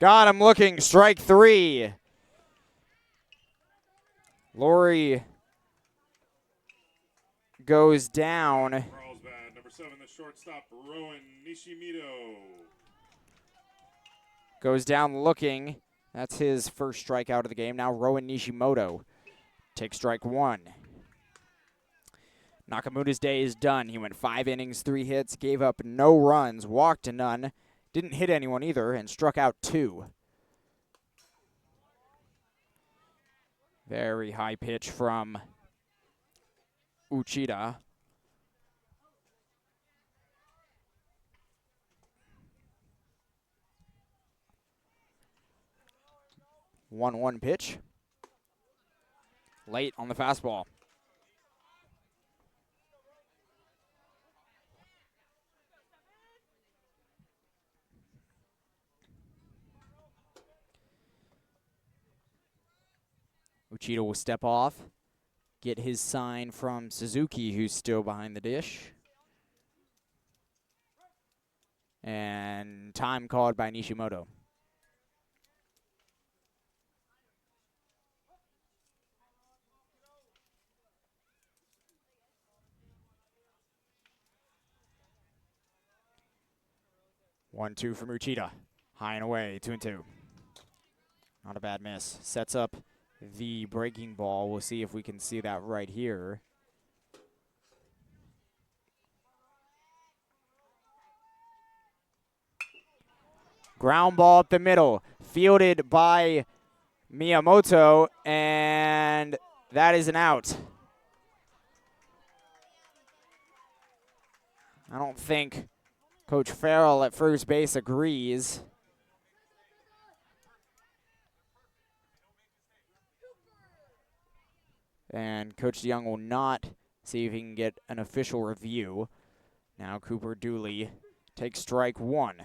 Got him looking, strike 3. Lori goes down. Carlsbad, number 7, the shortstop, Rowan Nishimoto. Goes down looking. That's his first strikeout of the game. Now Rowan Nishimoto takes strike 1. Nakamura's day is done. He went 5 innings, 3 hits, gave up no runs, walked to none, didn't hit anyone either, and struck out 2. Very high pitch from Uchida. One pitch. Late on the fastball. Uchida will step off, get his sign from Suzuki, who's still behind the dish. And time called by Nishimoto. One, two from Uchida. High and away, 2-2. Not a bad miss. Sets up the breaking ball. We'll see if we can see that right here. Ground ball up the middle, fielded by Miyamoto, and that is an out. I don't think Coach Farrell at first base agrees. And Coach DeYoung will not see if he can get an official review. Now Cooper Dooley takes strike 1.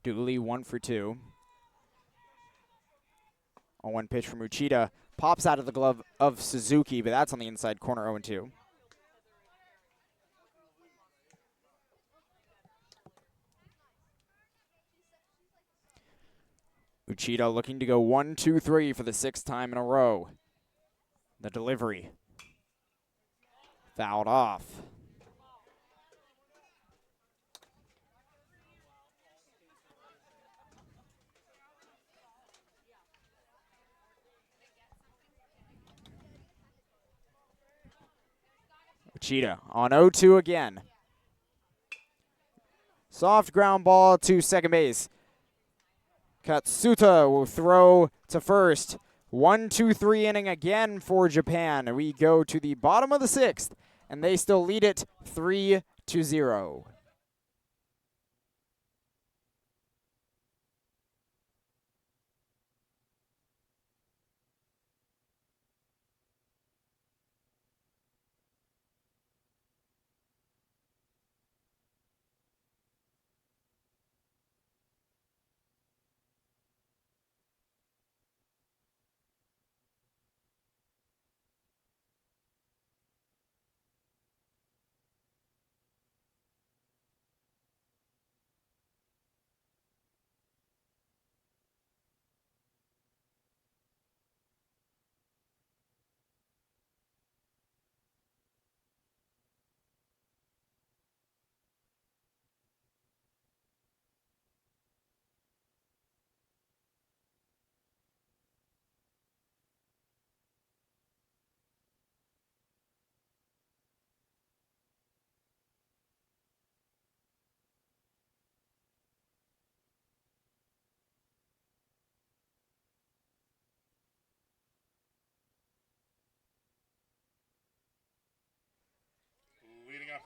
Dooley 1 for 2. On one pitch from Uchida. Pops out of the glove of Suzuki, but that's on the inside corner, 0-2. Uchida looking to go 1-2-3 for the 6th time in a row. The delivery. Fouled off. Uchida on 0-2 again. Soft ground ball to second base. Katsuta will throw to first. 1-2-3 inning again for Japan. We go to the bottom of the 6th, and they still lead it 3-0.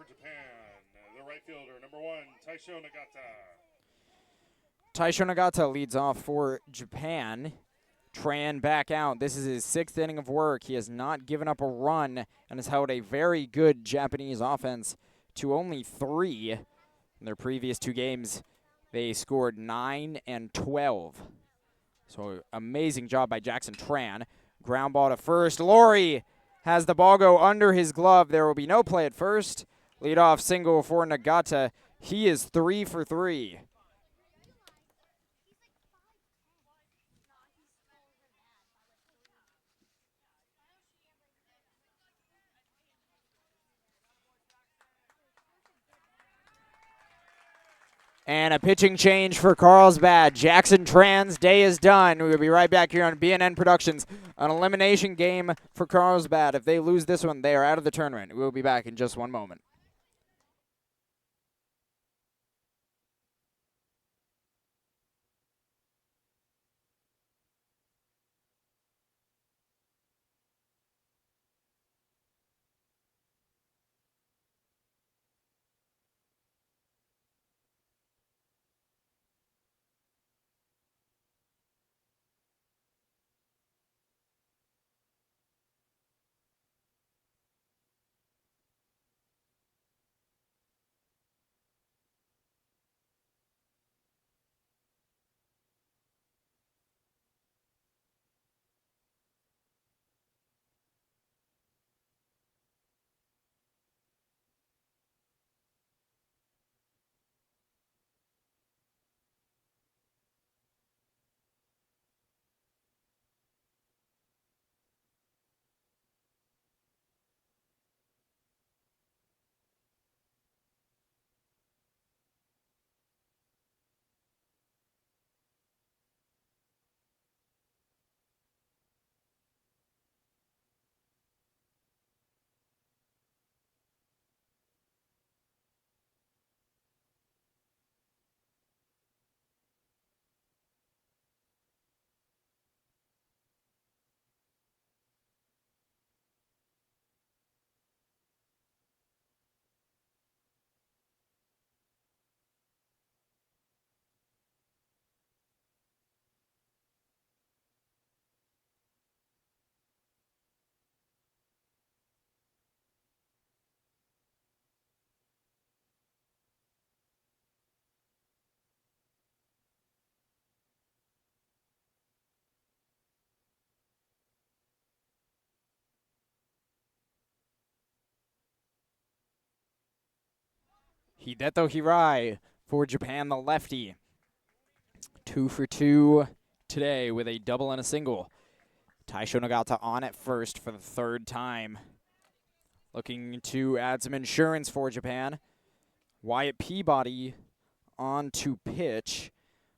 Japan, the right fielder, number 1, Taisho Nagata. Taisho Nagata leads off for Japan. Tran back out. This is his 6th inning of work. He has not given up a run and has held a very good Japanese offense to only 3. In their previous 2 games, they scored 9 and 12. So amazing job by Jackson Tran. Ground ball to first. Laurie has the ball go under his glove. There will be no play at first. Leadoff single for Nagata. He is 3 for 3. And a pitching change for Carlsbad. Jackson Tran's day is done. We'll be right back here on BNN Productions. An elimination game for Carlsbad. If they lose this one, they are out of the tournament. We'll be back in just one moment. Hideto Hirai for Japan, the lefty. 2 for 2 today with a double and a single. Taisho Nagata on at first for the 3rd time. Looking to add some insurance for Japan. Wyatt Peabody on to pitch.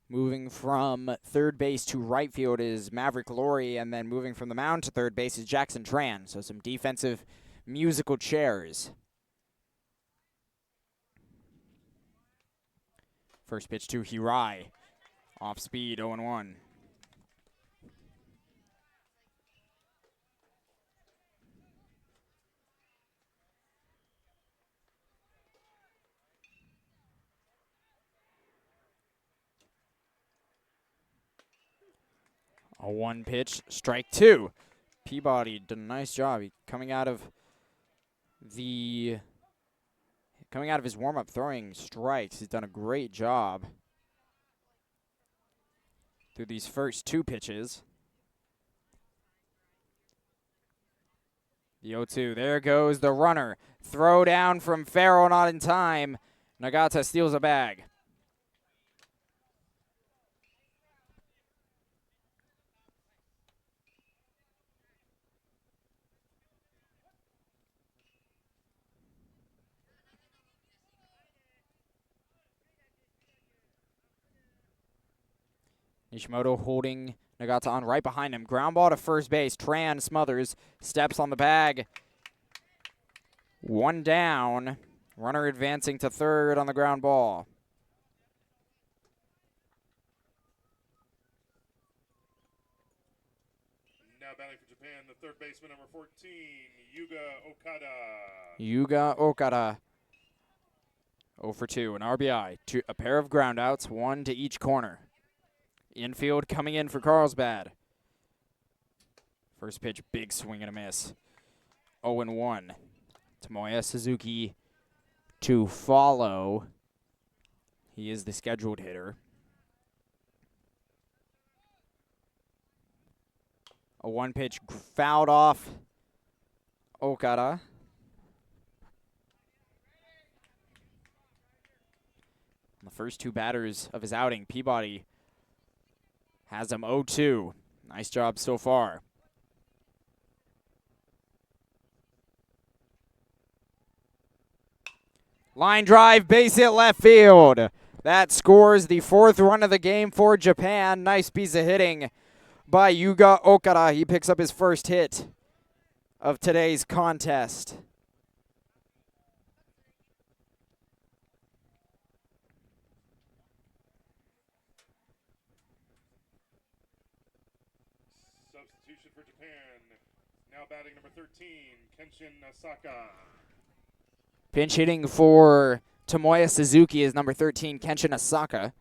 Moving from 3rd base to right field is Maverick Laurie, and then moving from the mound to 3rd base is Jackson Tran. So some defensive musical chairs. First pitch to Hirai. Off speed, 0-1. A 1 pitch, strike 2. Peabody did a nice job. Coming out of his warm-up throwing strikes. He's done a great job through these first 2 pitches. The 0-2. There goes the runner. Throw down from Farrell, not in time. Nagata steals a bag. Nishimoto holding Nagata on right behind him. Ground ball to first base. Tran smothers. Steps on the bag. 1 down. Runner advancing to 3rd on the ground ball. Now batting for Japan, the 3rd baseman, number 14, Yuga Okada. Yuga Okada 0 for 2, an RBI, a pair of groundouts, one to each corner. Infield coming in for Carlsbad. First pitch, big swing and a miss. 0 and 1. Tomoya Suzuki to follow. He is the scheduled hitter. A one pitch fouled off Okada. The first two batters of his outing, Peabody has him 0-2. Nice job so far. Line drive, base hit left field. That scores the 4th run of the game for Japan. Nice piece of hitting by Yuga Okada. He picks up his first hit of today's contest. Substitution for Japan. Now batting number 13, Kenshin Asaka. Pinch hitting for Tomoya Suzuki is number 13, Kenshin Asaka.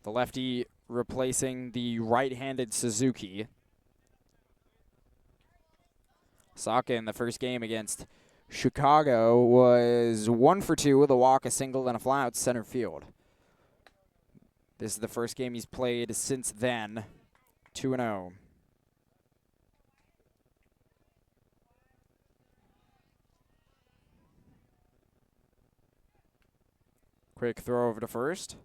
The lefty replacing the right-handed Suzuki. Asaka in the first game against Chicago was 1 for 2 with a walk, a single, and a fly out center field. This is the first game he's played since then. 2-0. Quick throw over to first.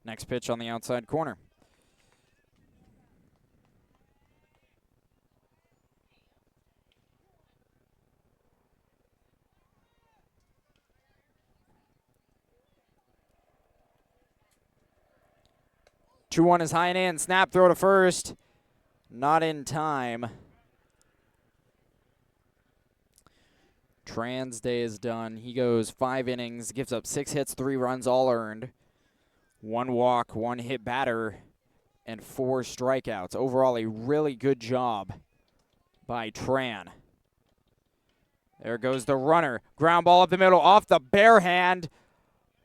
Next pitch on the outside corner. 2-1 is high and in. Snap throw to first. Not in time. Tran's day is done. He goes 5 innings, gives up 6 hits, 3 runs, all earned. 1 walk, 1 hit batter, and 4 strikeouts. Overall, a really good job by Tran. There goes the runner. Ground ball up the middle, off the bare hand.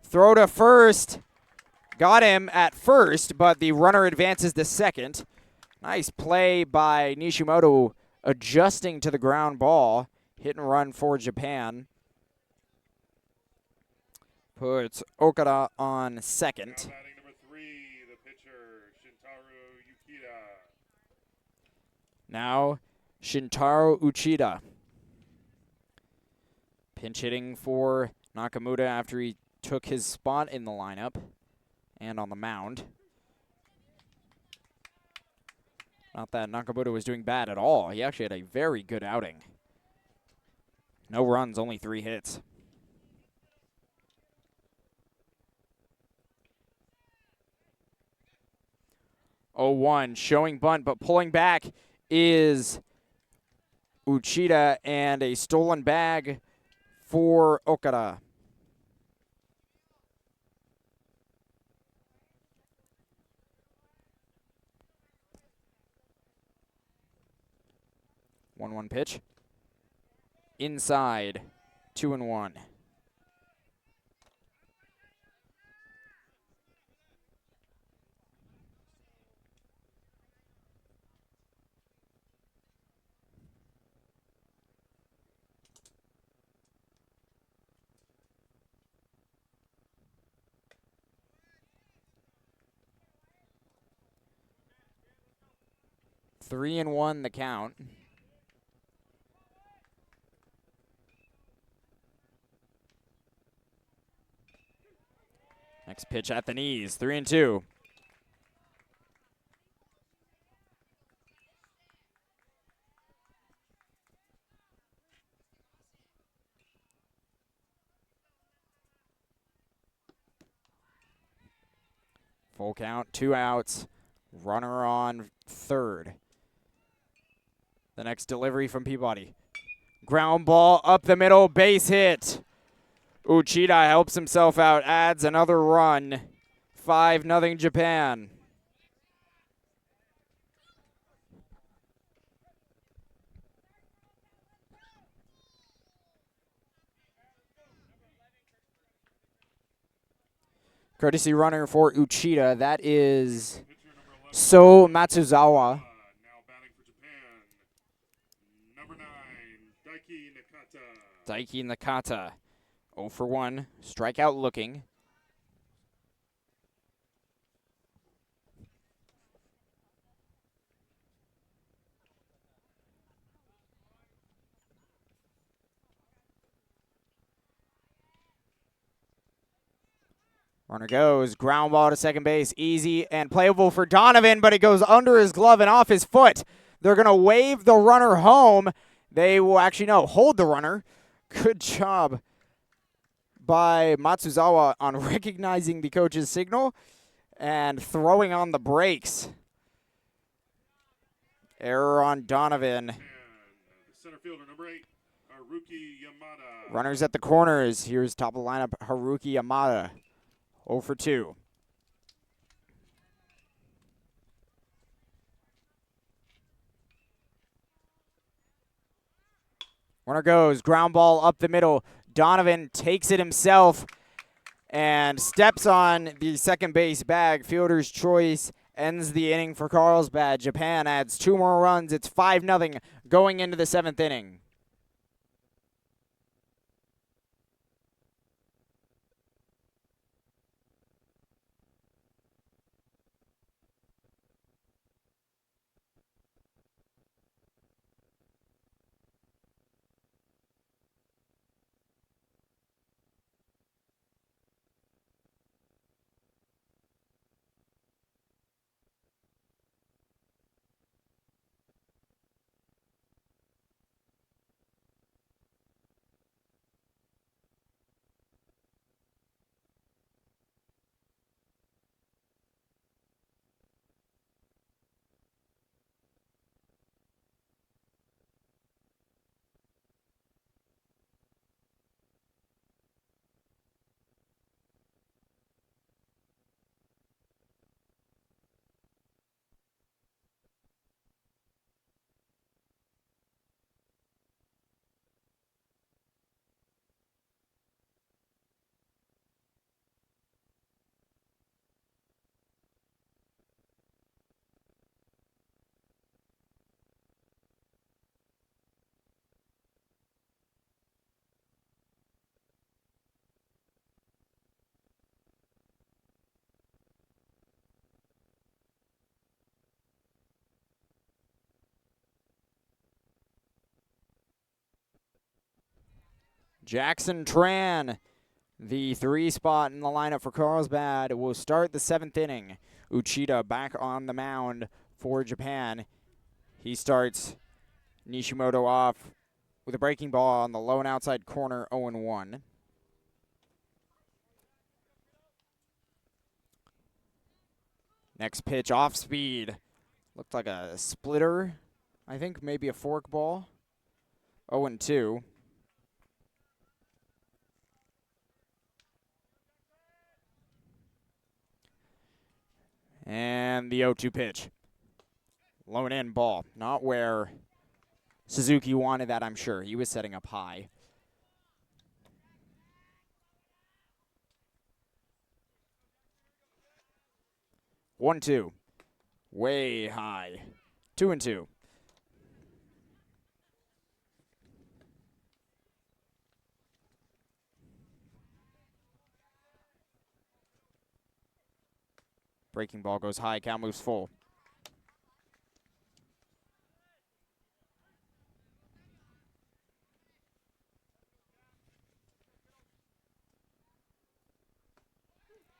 Throw to first. Got him at first, but the runner advances to second. Nice play by Nishimoto adjusting to the ground ball. Hit and run for Japan. Puts Okada on second. Now batting number 3, the pitcher, Shintaro Yukida. Now Shintaro Uchida. Pinch hitting for Nakamura after he took his spot in the lineup and on the mound. Not that Nakamura was doing bad at all. He actually had a very good outing. No runs, only 3 hits. Oh, 1 showing bunt, but pulling back is Uchida, and a stolen bag for Okada. One pitch. Inside, 2-1. Three and 1 the count. Next pitch at the knees, 3-2. Full count, 2 outs, runner on third. The next delivery from Peabody. Ground ball up the middle, base hit. Uchida helps himself out, adds another run. 5-0 Japan. Courtesy runner for Uchida, that is So Matsuzawa. Now batting for Japan. Number 9, Daiki Nakata. Daiki Nakata, 0 for 1, strikeout looking. Runner goes, ground ball to second base, easy and playable for Donovan, but it goes under his glove and off his foot. They're going to wave the runner home. They will actually, no, hold the runner. Good job by Matsuzawa on recognizing the coach's signal and throwing on the brakes. Error on Donovan. And the center fielder, number 8, Haruki Yamada. Runners at the corners. Here's top of the lineup, Haruki Yamada. 0 for 2. Runner goes, ground ball up the middle. Donovan takes it himself and steps on the second base bag. Fielder's choice ends the inning for Carlsbad. Japan adds 2 more runs. It's 5-0 going into the 7th inning. Jackson Tran, the 3 spot in the lineup for Carlsbad, will start the 7th inning. Uchida back on the mound for Japan. He starts Nishimoto off with a breaking ball on the low and outside corner, 0-1. Next pitch off speed. Looked like a splitter. I think maybe a fork ball. 0-2. And the 0-2 pitch. Low and in ball. Not where Suzuki wanted that, I'm sure. He was setting up high. One, two. Way high. 2-2. Breaking ball goes high. Count moves full.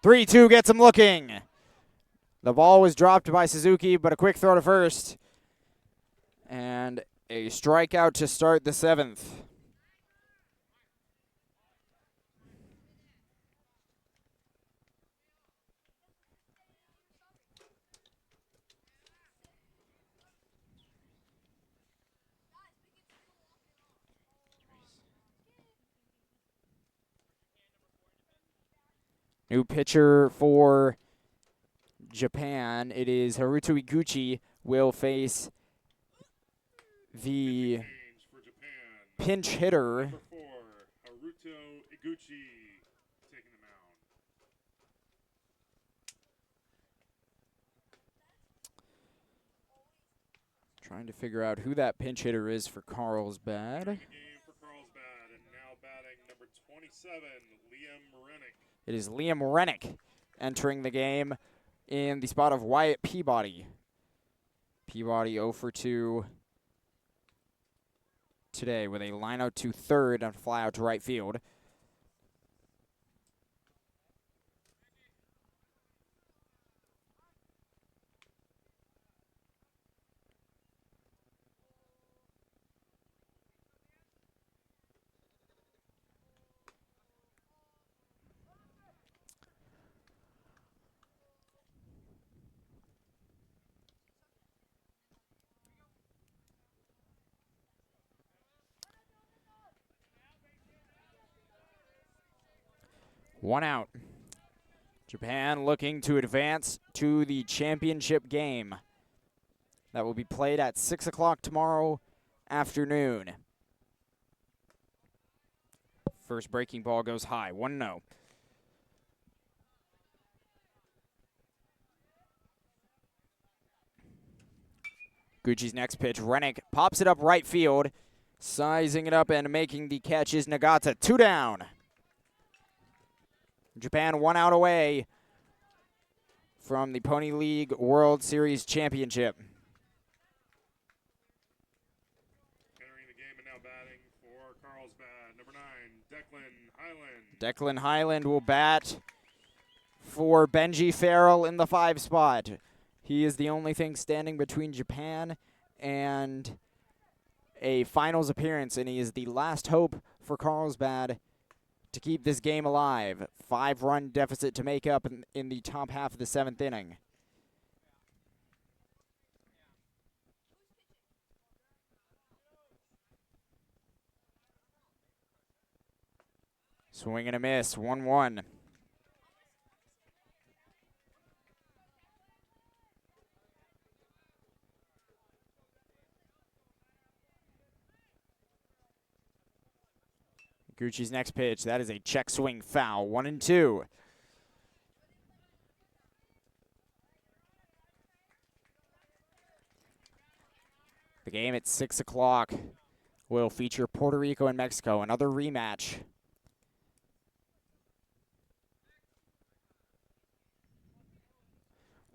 Three, two gets him looking. The ball was dropped by Suzuki, but a quick throw to first. And a strikeout to start the 7th. New pitcher for Japan. It is Haruto Iguchi will face the Change for Japan. pinch hitter. Number 4, Haruto Iguchi taking the mound. Trying to figure out who that pinch hitter is for Carlsbad. The game for Carlsbad, and now batting number 27, Liam Rennick. It is Liam Rennick entering the game in the spot of Wyatt Peabody. Peabody 0 for 2 today with a line out to third and fly out to right field. One out. Japan looking to advance to the championship game. That will be played at 6 o'clock tomorrow afternoon. First breaking ball goes high, 1-0. Gucci's next pitch, Rennick pops it up right field. Sizing it up and making the catch is Nagata. 2 down. Japan 1 out away from the Pony League World Series Championship. Entering the game and now batting for Carlsbad, number 9, Declan Highland. Declan Highland will bat for Benji Farrell in the 5 spot. He is the only thing standing between Japan and a finals appearance, and he is the last hope for Carlsbad to keep this game alive. 5-run deficit to make up in the top half of the 7th inning. Swing and a miss, 1-1. Gucci's next pitch, that is a check swing foul, 1-2. The game at 6 o'clock will feature Puerto Rico and Mexico, another rematch.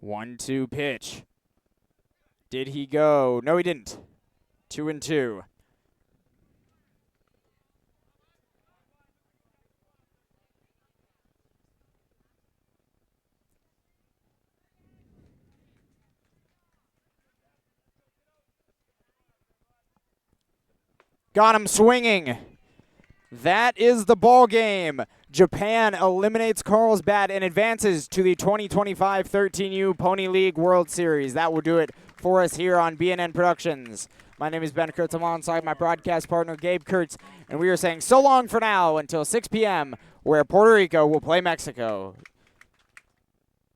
One-two pitch. Did he go? No, he didn't. 2-2. Got him swinging. That is the ball game. Japan eliminates Carlsbad and advances to the 2025 13U Pony League World Series. That will do it for us here on BNN Productions. My name is Ben Kurtz. I'm alongside my broadcast partner, Gabe Kurtz, and we are saying so long for now until 6 p.m., where Puerto Rico will play Mexico.